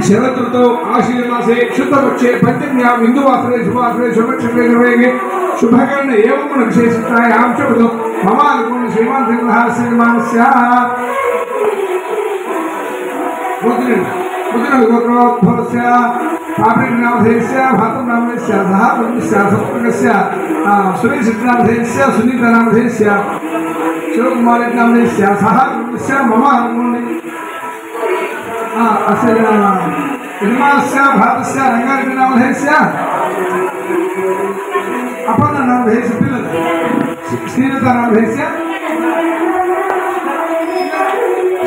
శరదృతౌ ఆశ్వీజమాసే క్షుద్రపక్షే పంచమ్యాం హిందువాసరే శుభాసరే శుభక్షే నిర్వేగే శుభకర్ణ ఏవం విశేషితాయాం శుభదో మమ అనుకోండి శ్రీమాన్ శ్రీమహాస్య గోత్రోద్భవస్య పాపినామధేయస్య భాతృనామధేయస్య సహ బ్రహ్మస్య సత్పకస్య సురేశనామధేయస్య సునీతనామధేయస్య శివకుమారినామధేయస్య సహ బ్రహ్మస్య మమ అనుకోండి అస్య యజమానస్య భాతస్య రంగారెడ్డినామధేయస్య అపర్ణనామధేయస్య పిల్లలు శ్రీలతానామధేయస్య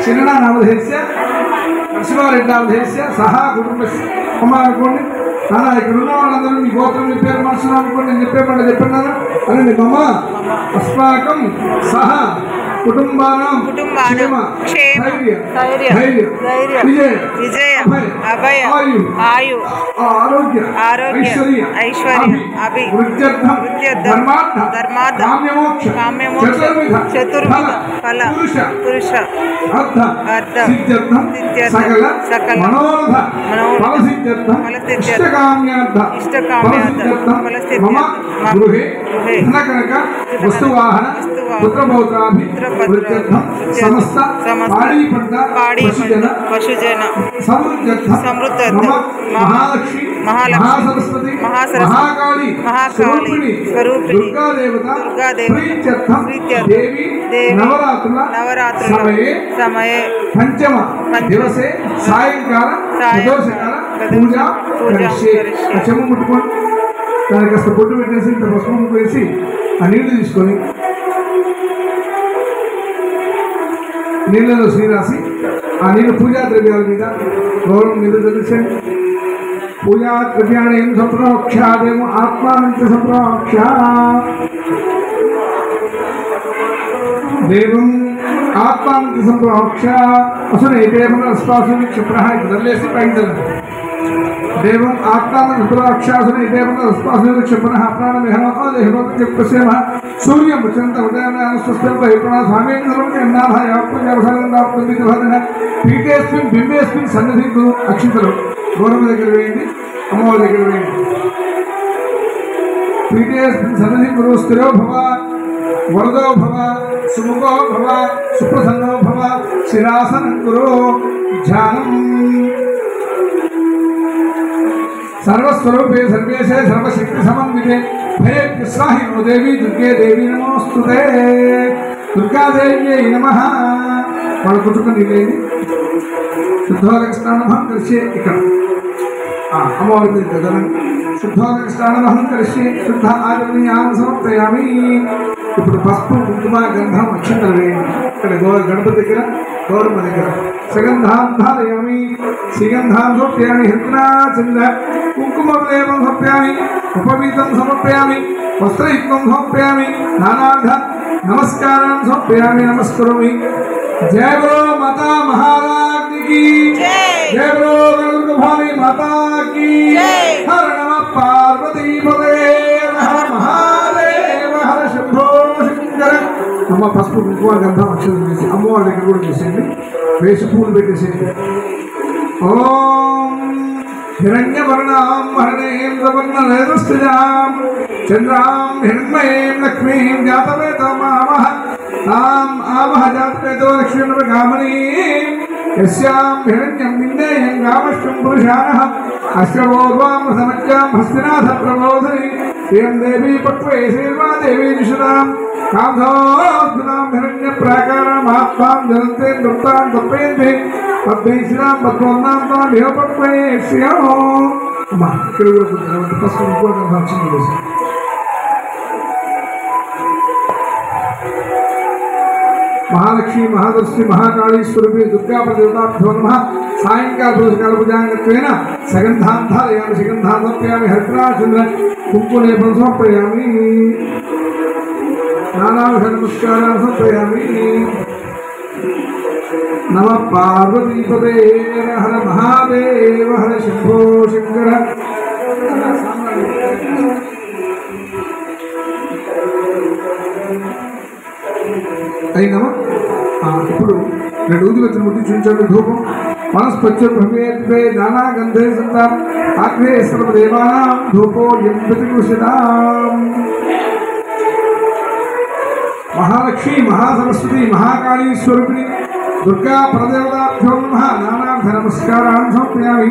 శిరణానామధేయస్య నరసింహారెడ్డినామధేయస్య సహా కుటుంబస్య అమ్మ అనుకోండి నాన్న ఇక్కడ ఉన్న వాళ్ళందరూ మీ గోత్రం మీ పేరు మనసులో అనుకోండి నేను చెప్పేమంటే చెప్పినాను అనండి మమ అస్మాకం సహా కుటుంబానాం క్షేమ ధైర్య విజయ అభయ ఆయు ఆరోగ్య ఐశ్వర్య అభి వృద్ధ్యర్థం ధర్మార్థ కామ్యమోక్ష చతుర్విధ ఫల పురుష అర్థ సిద్ధ్యర్థం సకల మనోరథ ఫలసిద్ధ్యర్థం ఇష్టకామ్యార్థ ఫలసిద్ధ్యర్థం మమ గృహే ధనకనక వస్తువాహన పుత్రపౌత్రాభి సమస్త పాడి పంట పశుజన సమృద్ధ మహాలక్ష్మి మహాసరస్వతి మహాకాళి స్వరూపిణి దుర్గాదేవి దేవి నవరాత్రుల సమయే పంచమ దివసే సాయంకాల ప్రదోషకాల పూజ చెమ్ము ముట్టుకొని దానికి కాస్త బొట్టు పెట్టేసి ఇంత పసుపు వేసి ఆ నీళ్లు తీసుకొని నీళ్ళలో శ్రీరాసి ఆ నీళ్ళు పూజా ద్రవ్యాల మీద గౌరవం మీద తెలిసండి పూజా ద్రవ్యాన్ని ఏం సంప్రోక్షాదేమో ఆత్మానంత సంప్రోక్ష దేవం ఆత్మానంత సంప్రోక్ష అసలు ఏదేమన్నా స్పాసు క్షిప్ర వదిలేసి పైన దేవం ఆత్మానంద సంప్రోక్షాసన ఏదేమన్నా స్పాసు క్షిప్ర ప్రాణమేహమోదేహమోసేమ సూర్యం చంద్ర ఉదయాన్ని స్వస్థ స్వామీనాథాయ పీఠేస్మిన్ బింబేస్మిన్ సన్నిధి అక్షింతలు గౌరవ దగ్గర వేయండి అమ్మవారి దగ్గర వేయండి పీఠేస్మిన్ సన్నిధి గురు స్థిరో భవ వరదో భవ సుముఖో భవ సుప్రసన్నో భవ శిరాసనం గురు ధ్యానం सर्वस्वरूपे सर्वेशे सर्वशक्ति समन्विते भये स्वाहि नो देवी दुर्गे देवी नमोस्तुते दुर्गा देव्यै नमः వాళ్ళు కుట్టుకుని లేని శుద్ధోదక స్నానం కలిసి ఇక్కడ అమ్మవారి మీద గదనం శుద్ధోదక స్నానం కలిసి శుద్ధ ఆచరణీయాన్ని సమర్పయామి ఇప్పుడు పసుపు కుంకుమ గంధం అక్షంతలు వేయండి ఇక్కడ గణపతి దగ్గర గౌరమ్మ దగ్గర సుగంధాంధారయామి శ్రీగంధాం సమర్పయామి హృత్నాచంద్ర కుంకుమలేపం సమర్పయామి ఉపవీతం సమర్పయామి వస్త్రయుక్తం సమర్పయామి నానార్థ నమస్కారం సమర్పయామి నమస్కరోమి जय बोलो माता महारानी की जय बोलो गरुड़ भवानी माता की हर नमः पार्वती पते हर महादेव हर शंभो शंकर అమ్మ పసుపు కుంకుమ గంధం అక్షరం వేసి అమ్మవారి దగ్గర కూడా చేసేయండి వేసి పూలు పెట్టేసేయండి ఓం హిరణ్యవర్ణాం హరణేం సవర్ణనేతస్థిజాం చంద్రాం హిరణ్మయీం లక్ష్మీం జాతవేతమావహ ताम आवह जातवेतो लक्ष्मीर्गामनीं यस्यां हिरण्यं विन्देयं गामश्वं पुरुषाणः अश्वभोर्वां रथमज्जां हस्तिनाथ प्रबोधनि श्रियं देवी पक्वे सेवा देवी निषदां कांधोऽस्मिनां हिरण्यप्राकाराम् आत्मां जलन्ते नृत्तां तप्यन्ते पद्मैश्रां पद्मोन्नां तां इह पक्वे श्रियो अम्मा ఇక్కడ కూడా కొంచెం పసుపు ఇంకోటి వచ్చింది महालक्ष्मी महादर्शी महाकाली स्वरूपी दुर्गा प्रदेवताभ्यो नमः सायंकाल पुरस्कार पूजांगत्वेन सगंधांधारयामि सुगंधां समर्पयामि हरिद्राचंद्र कुंकुमलेपं समर्पयामि नानाविध नमस्कारान् समर्पयामि नमः पार्वतीपते हर महादेव हर शंभो शंकर అయినమా ఇప్పుడు రెండు ఊదులతో ముట్టి చూపించండి ధూపం మనస్పత్య భవేద్వే నానా గంధే సంతాం ఆగ్నే సర్వదేవానాం ధూపో యం ప్రతికృష్యతాం మహాలక్ష్మి మహాసరస్వతి మహాకాళీ స్వరూపిణి దుర్గా ప్రదేవతాభ్యో నమః నానార్థ నమస్కారాన్ సమర్పయామి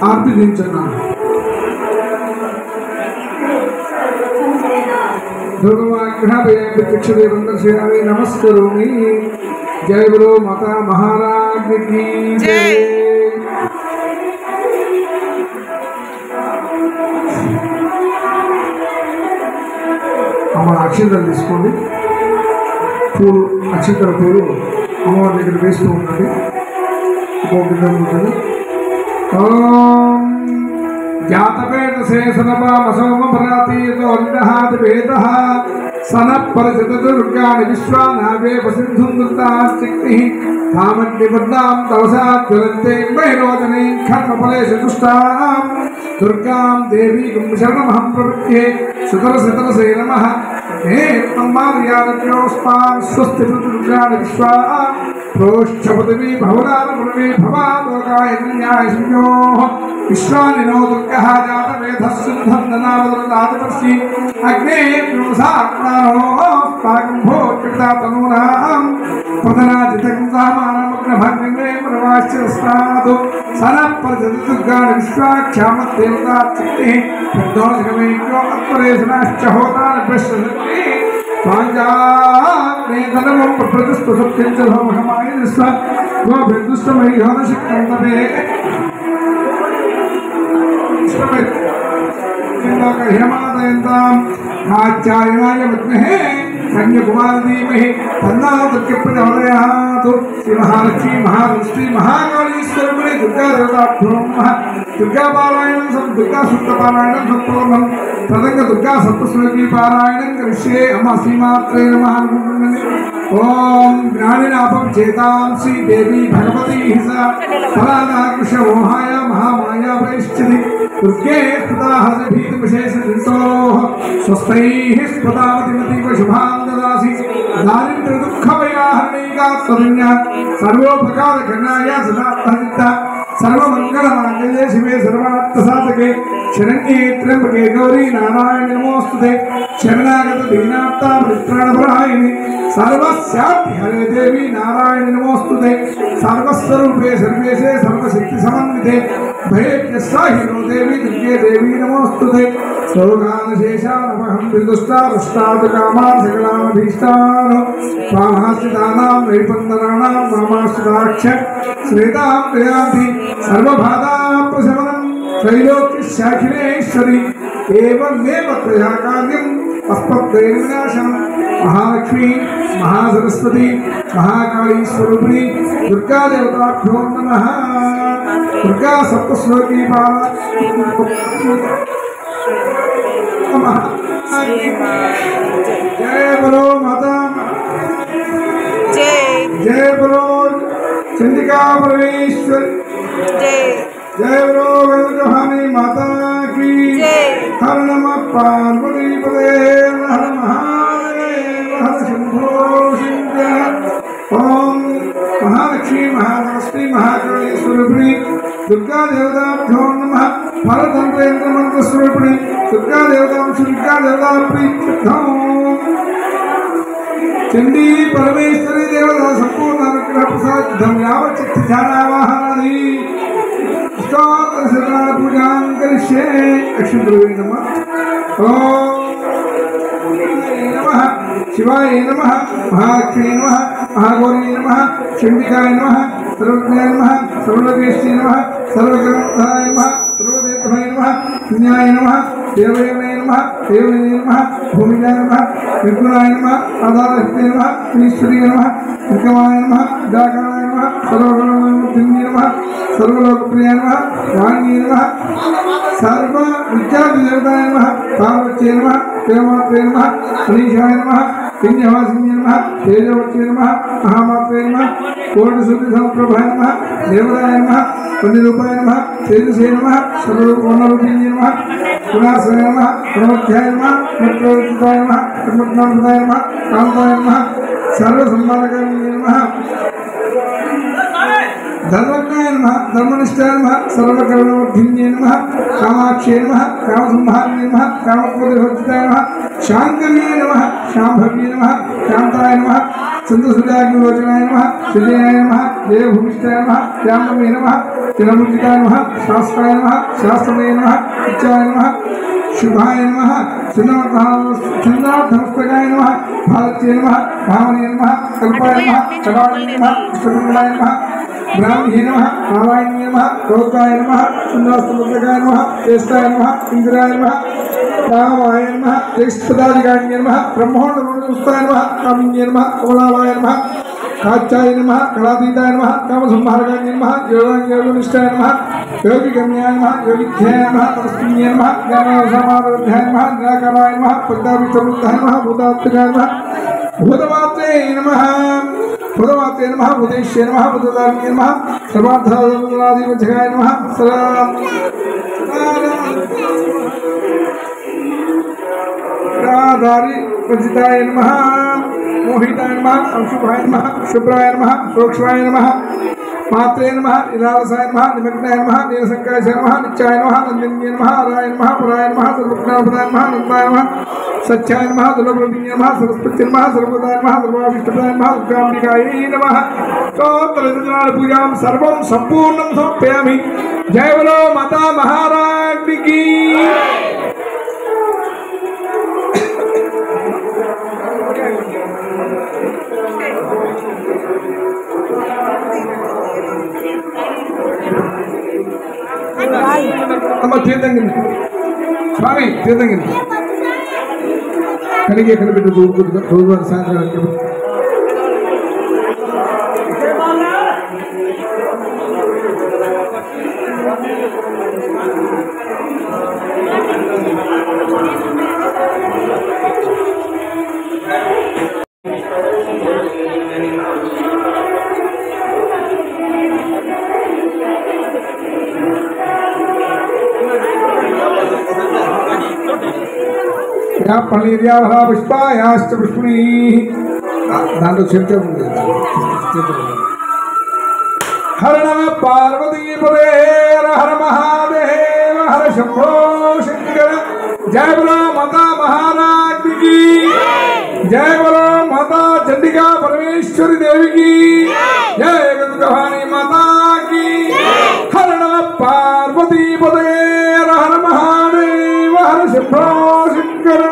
आरती दिनचर्या दुर्गवाग्रहक्षदेवंदर्शयामि नमस्करोमि जय गुरु माता महारानी की जय अम्मा अक्षंतలు తీసుకోండి పూలు అక్షంతల పూలు అమ్మవారి దగ్గర వేస్తూ ఉండండి ओम जातवेदसे सनपामसोमभरातीतो निदहादिवेदः सनपरिचितदुर्गाणि विश्वानावे वसिन्धुं दुर्ताश्चिक्तिः तामग्निपद्मां तवसा ज्वलन्ते वैरोचने खर्मफलेषु दुष्टां दुर्गां देवीं शरणमहं प्रपद्ये सुतरसतरसे नमः हे तम्मार्यादव्योस्मां स्वस्ति दुर्गाणि विश्वा प्रोष्ठपदवी भवनानपदवी भवालोकाय न्याय संयोः विश्वानिनो दुर्गः जातवेदः सिद्धं दनावदरदादिपर्षि अग्ने प्रोसात्मानो पाकं भोक्ता तनूनां प्रधनाजितं सामानमग्नभग्ने प्रवाश्चस्तात् सनपरिचितदुर्गाणि विश्वाख्यामद्देवता चित्ते प्रदोषगमेक्यो अत्परेशनाश्च होतानि पश्यन्ति पाञ्चाग्नेतनवं प्रप्रतिष्ठसत्यञ्चलोमहमायनिस्व गोभिर्दुष्टमय्योनशक्तन्तवे हिमादयन्ताम् आचार्याय विद्महे कन्याकुमारीधीमहि तन्नो दुर्गे प्रचोदयात् श्री महालक्ष्मी महादृष्टि महाकाली स्वरूपिणी दुर्गा देवताभ्यो नमः दुर्गा पारायणं सब दुर्गा सूक्त पारायणं सप्तवर्णं तदंग दुर्गा सप्तश्लोकी पारायणं करिष्ये अम्मा श्रीमात्रे नमः ओम ज्ञानिनापं चेतांसि देवी भगवती सा फलादाकृश मोहाय महामाया प्रैश्चति दुर्गे स्फुता हसभीतविशेषदितोः स्वस्तैः स्फुतावतिमतीव शुभां ददासि दारिद्र्यदुःखभयाहरणैका त्वरण्या सर्वोपकारकरणाय सदा सर्वमंगलमांगल्ये शिवे सर्वार्थसाधके शरण्ये त्र्यंबके गौरी नारायणी नमोस्तुते शरणागत दीनार्ता परित्राणपरायणे सर्वस्यापि हरे देवी नारायणी नमोस्तुते सर्वस्वरूपे सर्वेशे सर्वशक्ति समन्विते भयेभ्यस्ताहिनो देवी दुर्गे देवी नमोस्तुते लोकानशेषानमहं विदुष्टारुष्टादकामान् सकलामभीष्टान् स्वामाश्रितानां नैपन्दनानां मामाश्रिताक्ष श्रेतां प्रयान्ति सर्वबाधाप्रशमनं त्रैलोक्यशाखिनेश्वरी एवमेव त्वया कार्यम् अस्मद्दैर्विनाशनं महालक्ष्मी महासरस्वती महाकाली स्वरूपिणी दुर्गा देवताभ्यो नमः दुर्गा सप्तश्लोकी जय बोलो माता जय बोलो चंडिका परमेश्वर जय बोलो गणजहानी माता की हर नमः पार्वती पदे हर महादेव हर शंभो शंकर ओम महालक्ष्मी महासरस्वती महाकाली स्वरूपिणी दुर्गा देवताभ्यो नमः भरतंत्र मंत्र स्वरूपिणी दुर्गा देवता प्रीत्यर्थम चंडी परमेश्वरी देवता संपूर्ण अनुग्रह प्रसाद धन्यावचित्त ध्यानावाहनादि स्तोत्र शरण पूजां करिष्ये अक्षुद्रवे नमः ओम नमः शिवाय नमः महालक्ष्मी नमः महागौरी नमः चंडिकाय नमः सर्वज्ञाय नमः सर्वलोकेश्वरी नमः सर्वग्रंथाय नमः सर्वदेवताय नमः पुण्याय नमः देवयमे नमः देवये नमः भूमिजाय नमः निर्गुणाय नमः आधारस्ते नमः ईश्वरीय नमः निकमाय नमः जागराय नमः सर्वगुणमूर्तिन्ये नमः सर्वलोकप्रियाय नमः वाण्ये नमः सर्वविद्यादेवताय नमः पार्वत्यै नमः देवमात्रे नमः अनीशाय नमः पिञ्जवासिन्ये नमः तेजवत्यै नमः महामात्रे नमः कोटिशुद्धिसमप्रभाय नमः देवताय नमः पंडिरूपाय नमः तेजसे नमः सर्ववर्णरूपिण्ये नमः गुणाश्रय नमः गुणवध्याय नमः मित्रवृत्ताय नमः कर्मज्ञानप्रदाय नमः कान्ताय नमः सर्वसम्मानकारिणे नमः धर्मज्ञाय नमः धर्मनिष्ठाय नमः सर्वकर्मवर्धिन्ये नमः कामाक्षये नमः कामसंहारिणे नमः कामक्रोधवर्जिताय नमः शाङ्कर्ये नमः शाम्भव्ये नमः शान्ताय नमः चन्द्रसुजाग्निलोचनाय नमः सुजयाय नमः देवभूमिष्ठाय नमः श्यामवे नमः तिलमुचिताय नमः शास्त्राय नमः शास्त्रमये नमः इच्छाय नमः शुभाय नमः चन्द्रार्थमस्तकाय नमः भारत्ये नमः भावने नमः कल्पाय नमः कलाय नमः विष्णुमंगलाय नमः ब्राह्मणे नमः नारायणे नमः गौताय नमः चन्द्रास्तमस्तकाय नमः ज्येष्ठाय नमः इंद्राय नमः रामाय नमः ज्येष्ठपदाधिकारिणे नमः ब्रह्मोण्डमस्तकाय नमः कामिन्ये नमः कमलाय नमः काचाय नमः कलातीताय नमः कामसंहारकाय नमः योगनिष्ठाय नमः योगिगम्याय नमः योगिध्याय नमः तपस्विन्ये नमः ज्ञानसमाधाय नमः निराकाराय नमः पद्माविष्टवृद्धाय नमः भूतात्मकाय नमः भूतमात्रे नमः भूतमात्रे नमः भूतेश्ये नमः भूतदारिणे नमः सर्वार्थादिवचकाय नमः राधारि प्रजिताय नमः मोहिताय नमः अंशुभाय नमः शुभ्राय नमः सूक्ष्माय नमः मात्रे नमः निरालसाय नमः निमग्नाय नमः नीलसंकाय नमः नित्याय नमः नंदिन्ये नमः आराय नमः पुराय नमः सर्वज्ञानप्रदाय नमः नंदाय नमः सत्याय नमः दुर्लभरूपिण्ये नमः सरस्वती नमः सर्वदाय नमः सर्वाभीष्टप्रदाय नमः दुर्गाम्बिकायै नमः स्तोत्रपूजां सर्वं सम्पूर्णं समर्पयामि जय बोलो माता महारानी की తీర్థంగిని స్వామి తీర్థంగిని కలిగి ఎక్కడ పెట్టు రోజువారి సాయంత్రం पल्लीर्यावहा पुष्पायाश्च पुष्पिणी दांतो चर्चा हर नम पार्वतीपदे हर महादेव हर शंभो शंकर। जय बोलो माता महाराज की जय। बोलो माता चंडिका परमेश्वरी देवी की जय। गंगवाणी माता की हर नम पार्वतीपदे हर महादेव हर शंभो शंकर।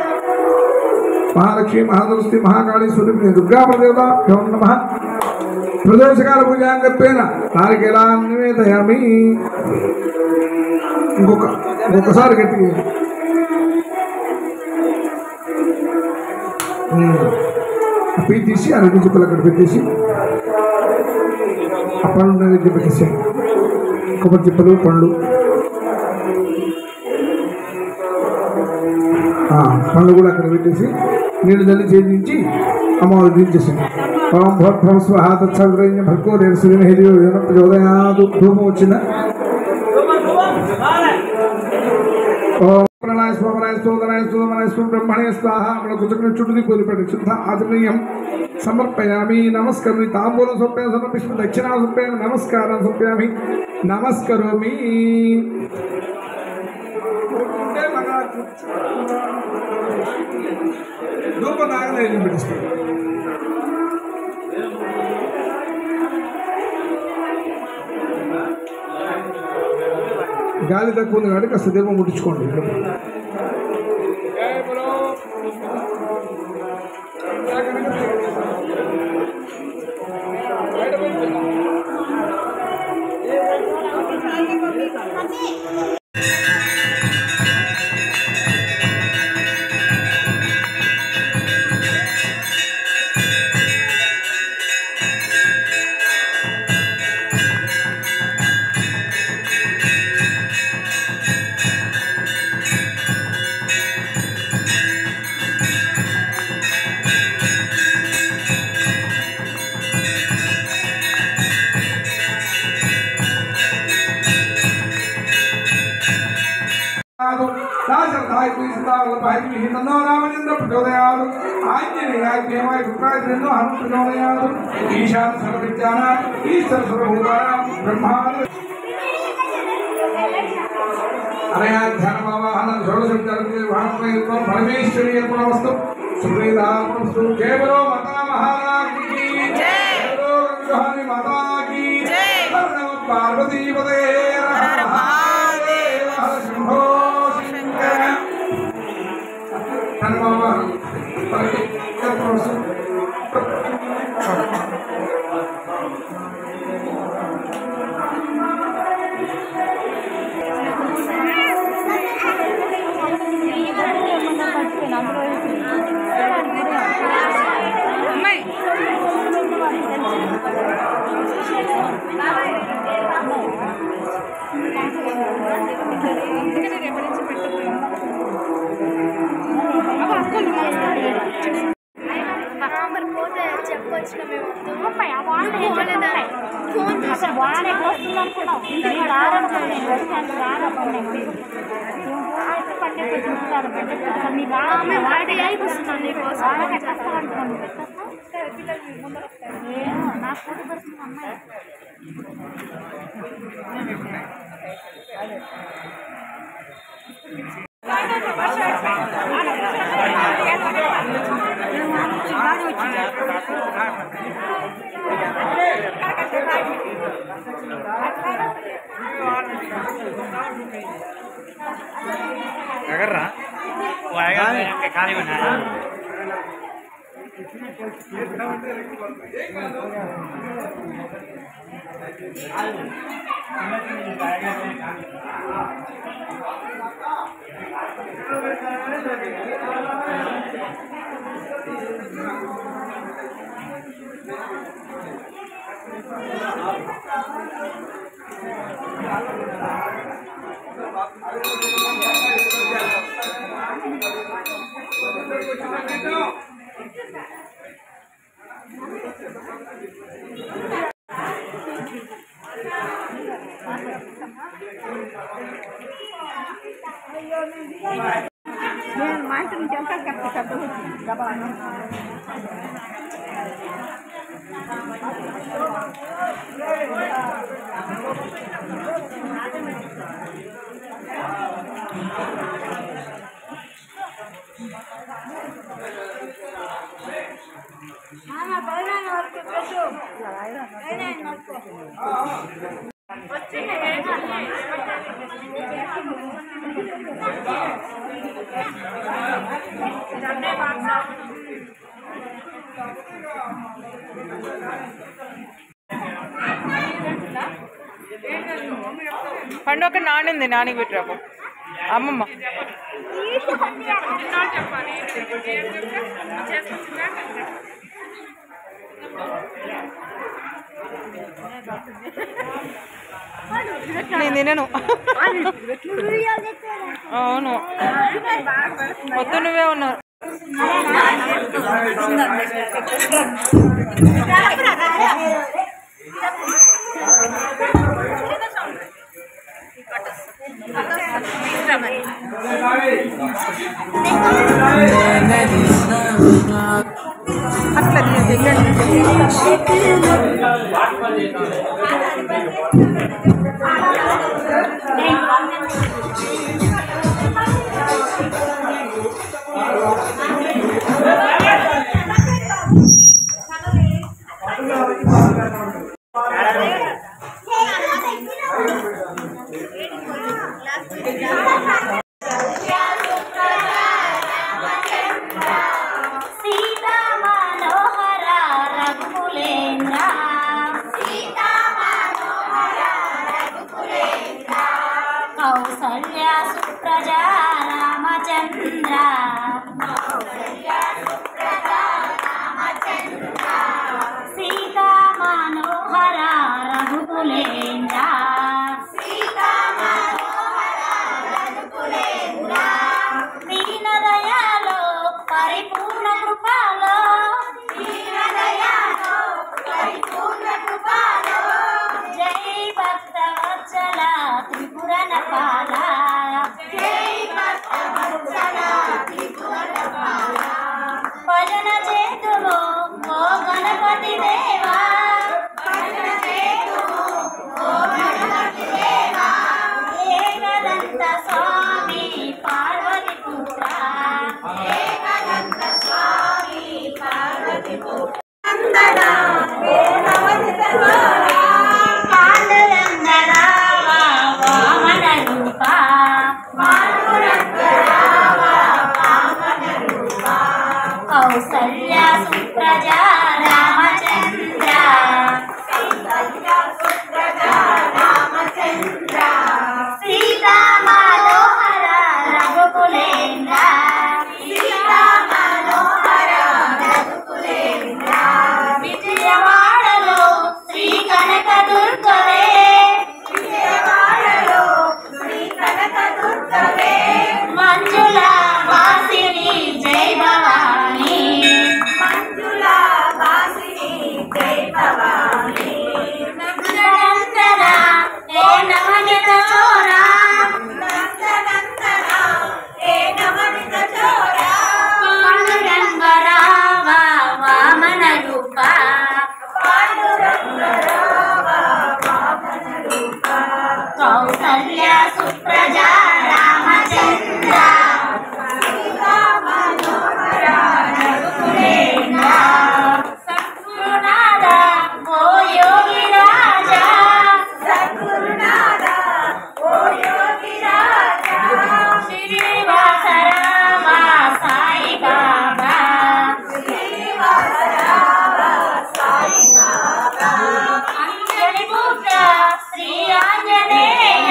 महालक्ष्मी महादुष्टि महाकाली स्वरूपिणी दुर्गा प्रदेवताभ्यो नमः। प्रदोषकाल पूजांगत्वेन नारिकेलान् निवेदयामि। ఇంకొకసారి గట్టిగా పీ తీసి ఆ రెండు చిప్పలు అక్కడ పెట్టేసి ఆ పండ్లు నైవేద్యం పెట్టేసాం. కొబ్బరి చిప్పలు పండ్లు పండ్లు కూడా అక్కడ పెట్టేసి నీళ్ళు తల్లి చేయించి అమ్మవారు దించేసాం. ఓం భోర్భవ స్వహ తత్సవితుర్వరేణ్య భర్గో దేవస్య ధీమహి ధియో యో నః ప్రచోదయాత్. ధూపం వచ్చిందా? ఓం ప్రణాయ స్వమనాయ స్తోదనాయ స్తోమనాయ స్వం బ్రహ్మణే స్వాహ. మన కుచకుని చుట్టూ దిక్కులు పెట్టి శుద్ధ ఆచమనీయం సమర్పయామి. నమస్కరోమి. తాంబూలం సమర్పయామి. సమర్పిష్మి. దక్షిణా సమర్పయామి. నమస్కారం సమర్పయామి. నమస్కరోమి. ధూపం నాగనైవేద్యం పెట్టిస్తాం. గాలి తక్కువ ఉంది కాబట్టి కాస్త దీపం ముట్టించుకోండి. परमेश्वरी अर्पणमस्तु सुप्रीतार्पणमस्तु। जय बोलो माता महाराज की जय। बोलो गंगवाणी माता की जय। हर नम पार्वतीपदे हर महादेव हर शंभो शंकर। वो आएगा तो खाली बनाना। పండు ఒక నానింది, నానికి పెట్టరాపు అమ్మమ్మ. నేను తినను. అవును మొత్తం నువ్వే ఉన్నావు. శ్రీ ఆంజనేయ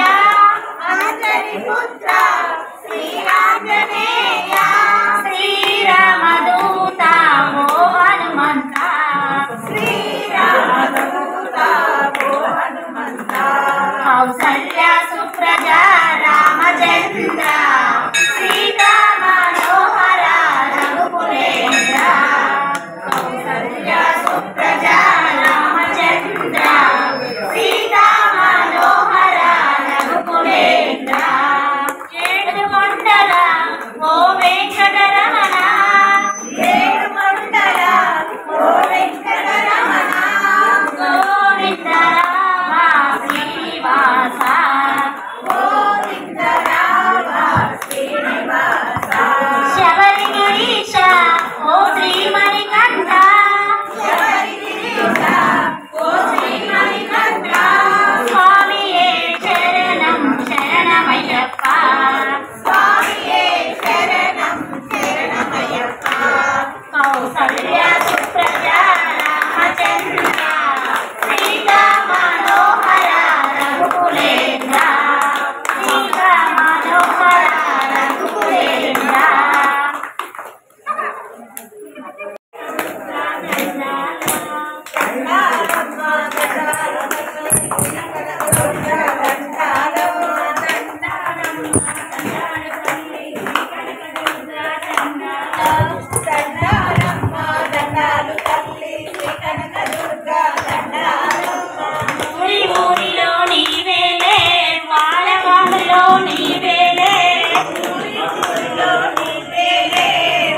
నీవేలే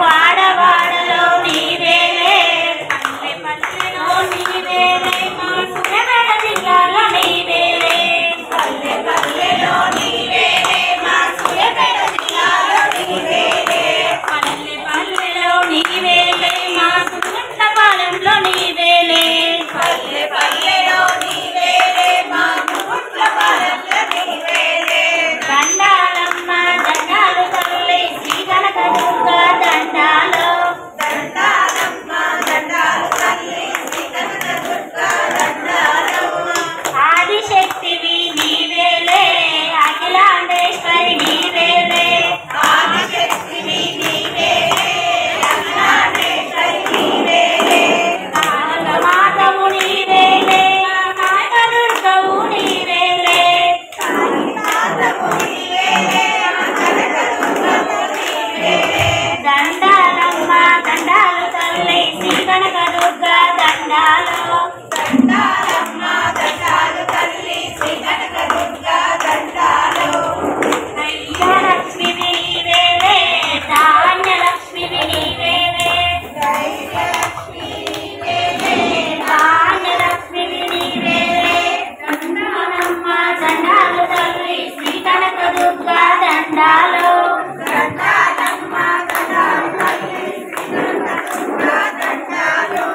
వాడవాడలో నీవేలే పల్లె పల్లెలో నీవేలే మా సురవేడ జిల్లాలో నీవేలే పల్లె పల్లెలో నీవేలే మా సురవేడ జిల్లాలో నీవేలే పల్లె పల్లెలో నీవేలే మా సుగుంటపాలెంలో నీవేలే పల్లె పల్లెలో నీవేలే మా సుగుంటపాలెంలో నీవేలే దండాలమ్మ దండాలు తల్లి శ్రీ కనకదుర్గ దండాలు దండాలమ్మ దండాలు తల్లి శ్రీ కనకదుర్గ దండాలు ఆదిశక్తివి నీవేలే అఖిలాండేశ్వరి నీవేలే ఆదిశక్తివి నీవేలే అఖిలాండేశ్వరి నీవేలే మాతవు నీవేలే కనకదుర్గవు నీవేలే మాతవు నీవేలే కనకదుర్గవు నీవేలే దండాలమ్మ దండాలు తల్లి శ్రీ కనకదుర్గ దండాలు దండాలమ్మ దండాలు తల్లి శ్రీ కనకదుర్గ దండాలు ధైర్యలక్ష్మివి నీవేలే ధాన్యలక్ష్మివి నీవేలే ధైర్యలక్ష్మి నీవేలే ధాన్యలక్ష్మివి నీవేలే దండాలమ్మ దండాలు తల్లి శ్రీ కనకదుర్గ దండాలు దండాలమ్మ దండాలు తల్లి శ్రీ కనకదుర్గ దండాలు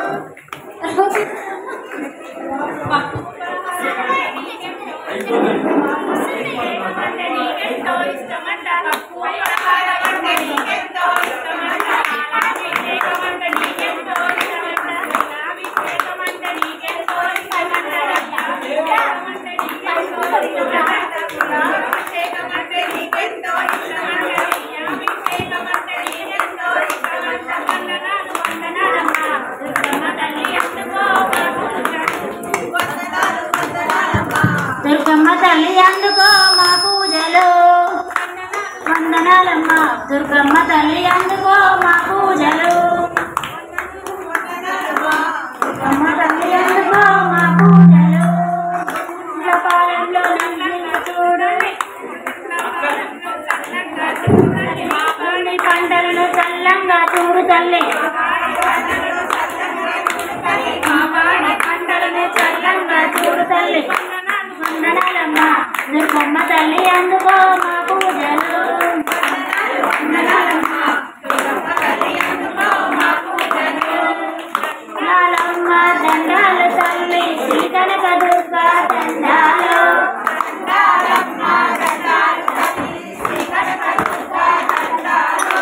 దుర్గమ్మ తల్లి అందుకో మా పూజలు వందనాలమ్మ దుర్గమ్మ తల్లి అందుకో మా పూజలు దుర్గమ్మ తల్లి అందుకో మా పూజలు పాలెంలో నందిని చూడండి పంటలను చల్లంగా చూడు తల్లి పంటలను చల్లంగా చూడు తల్లి వందనాలమ్మ దుర్గమ్మ తల్లి అందుకో మా పూజలు వందనాలమ్మ దుర్గమ్మ తల్లి అందుకో మా పూజలు నాలమ్మ దండాలు తల్లి శ్రీ కనకదుర్గ దండాలు దండాలమ్మ దండాలు తల్లి శ్రీ కనకదుర్గ దండాలు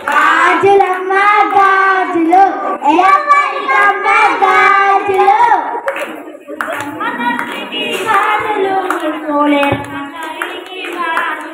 గాజులమ్మ గాజులు ఎవరికమ్మ గాజులు గాజులు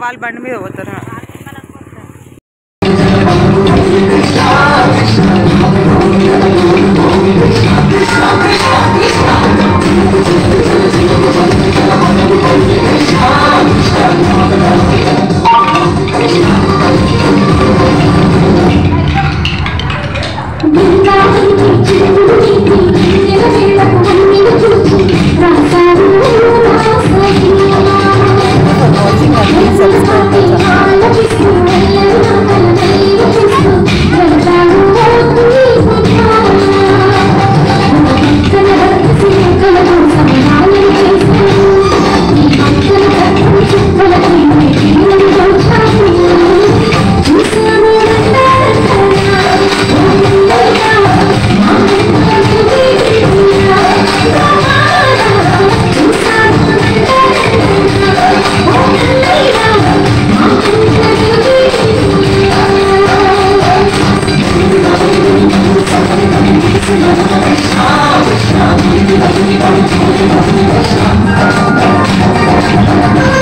వాళ్ళ బండి మీద పోతారు. Thank you.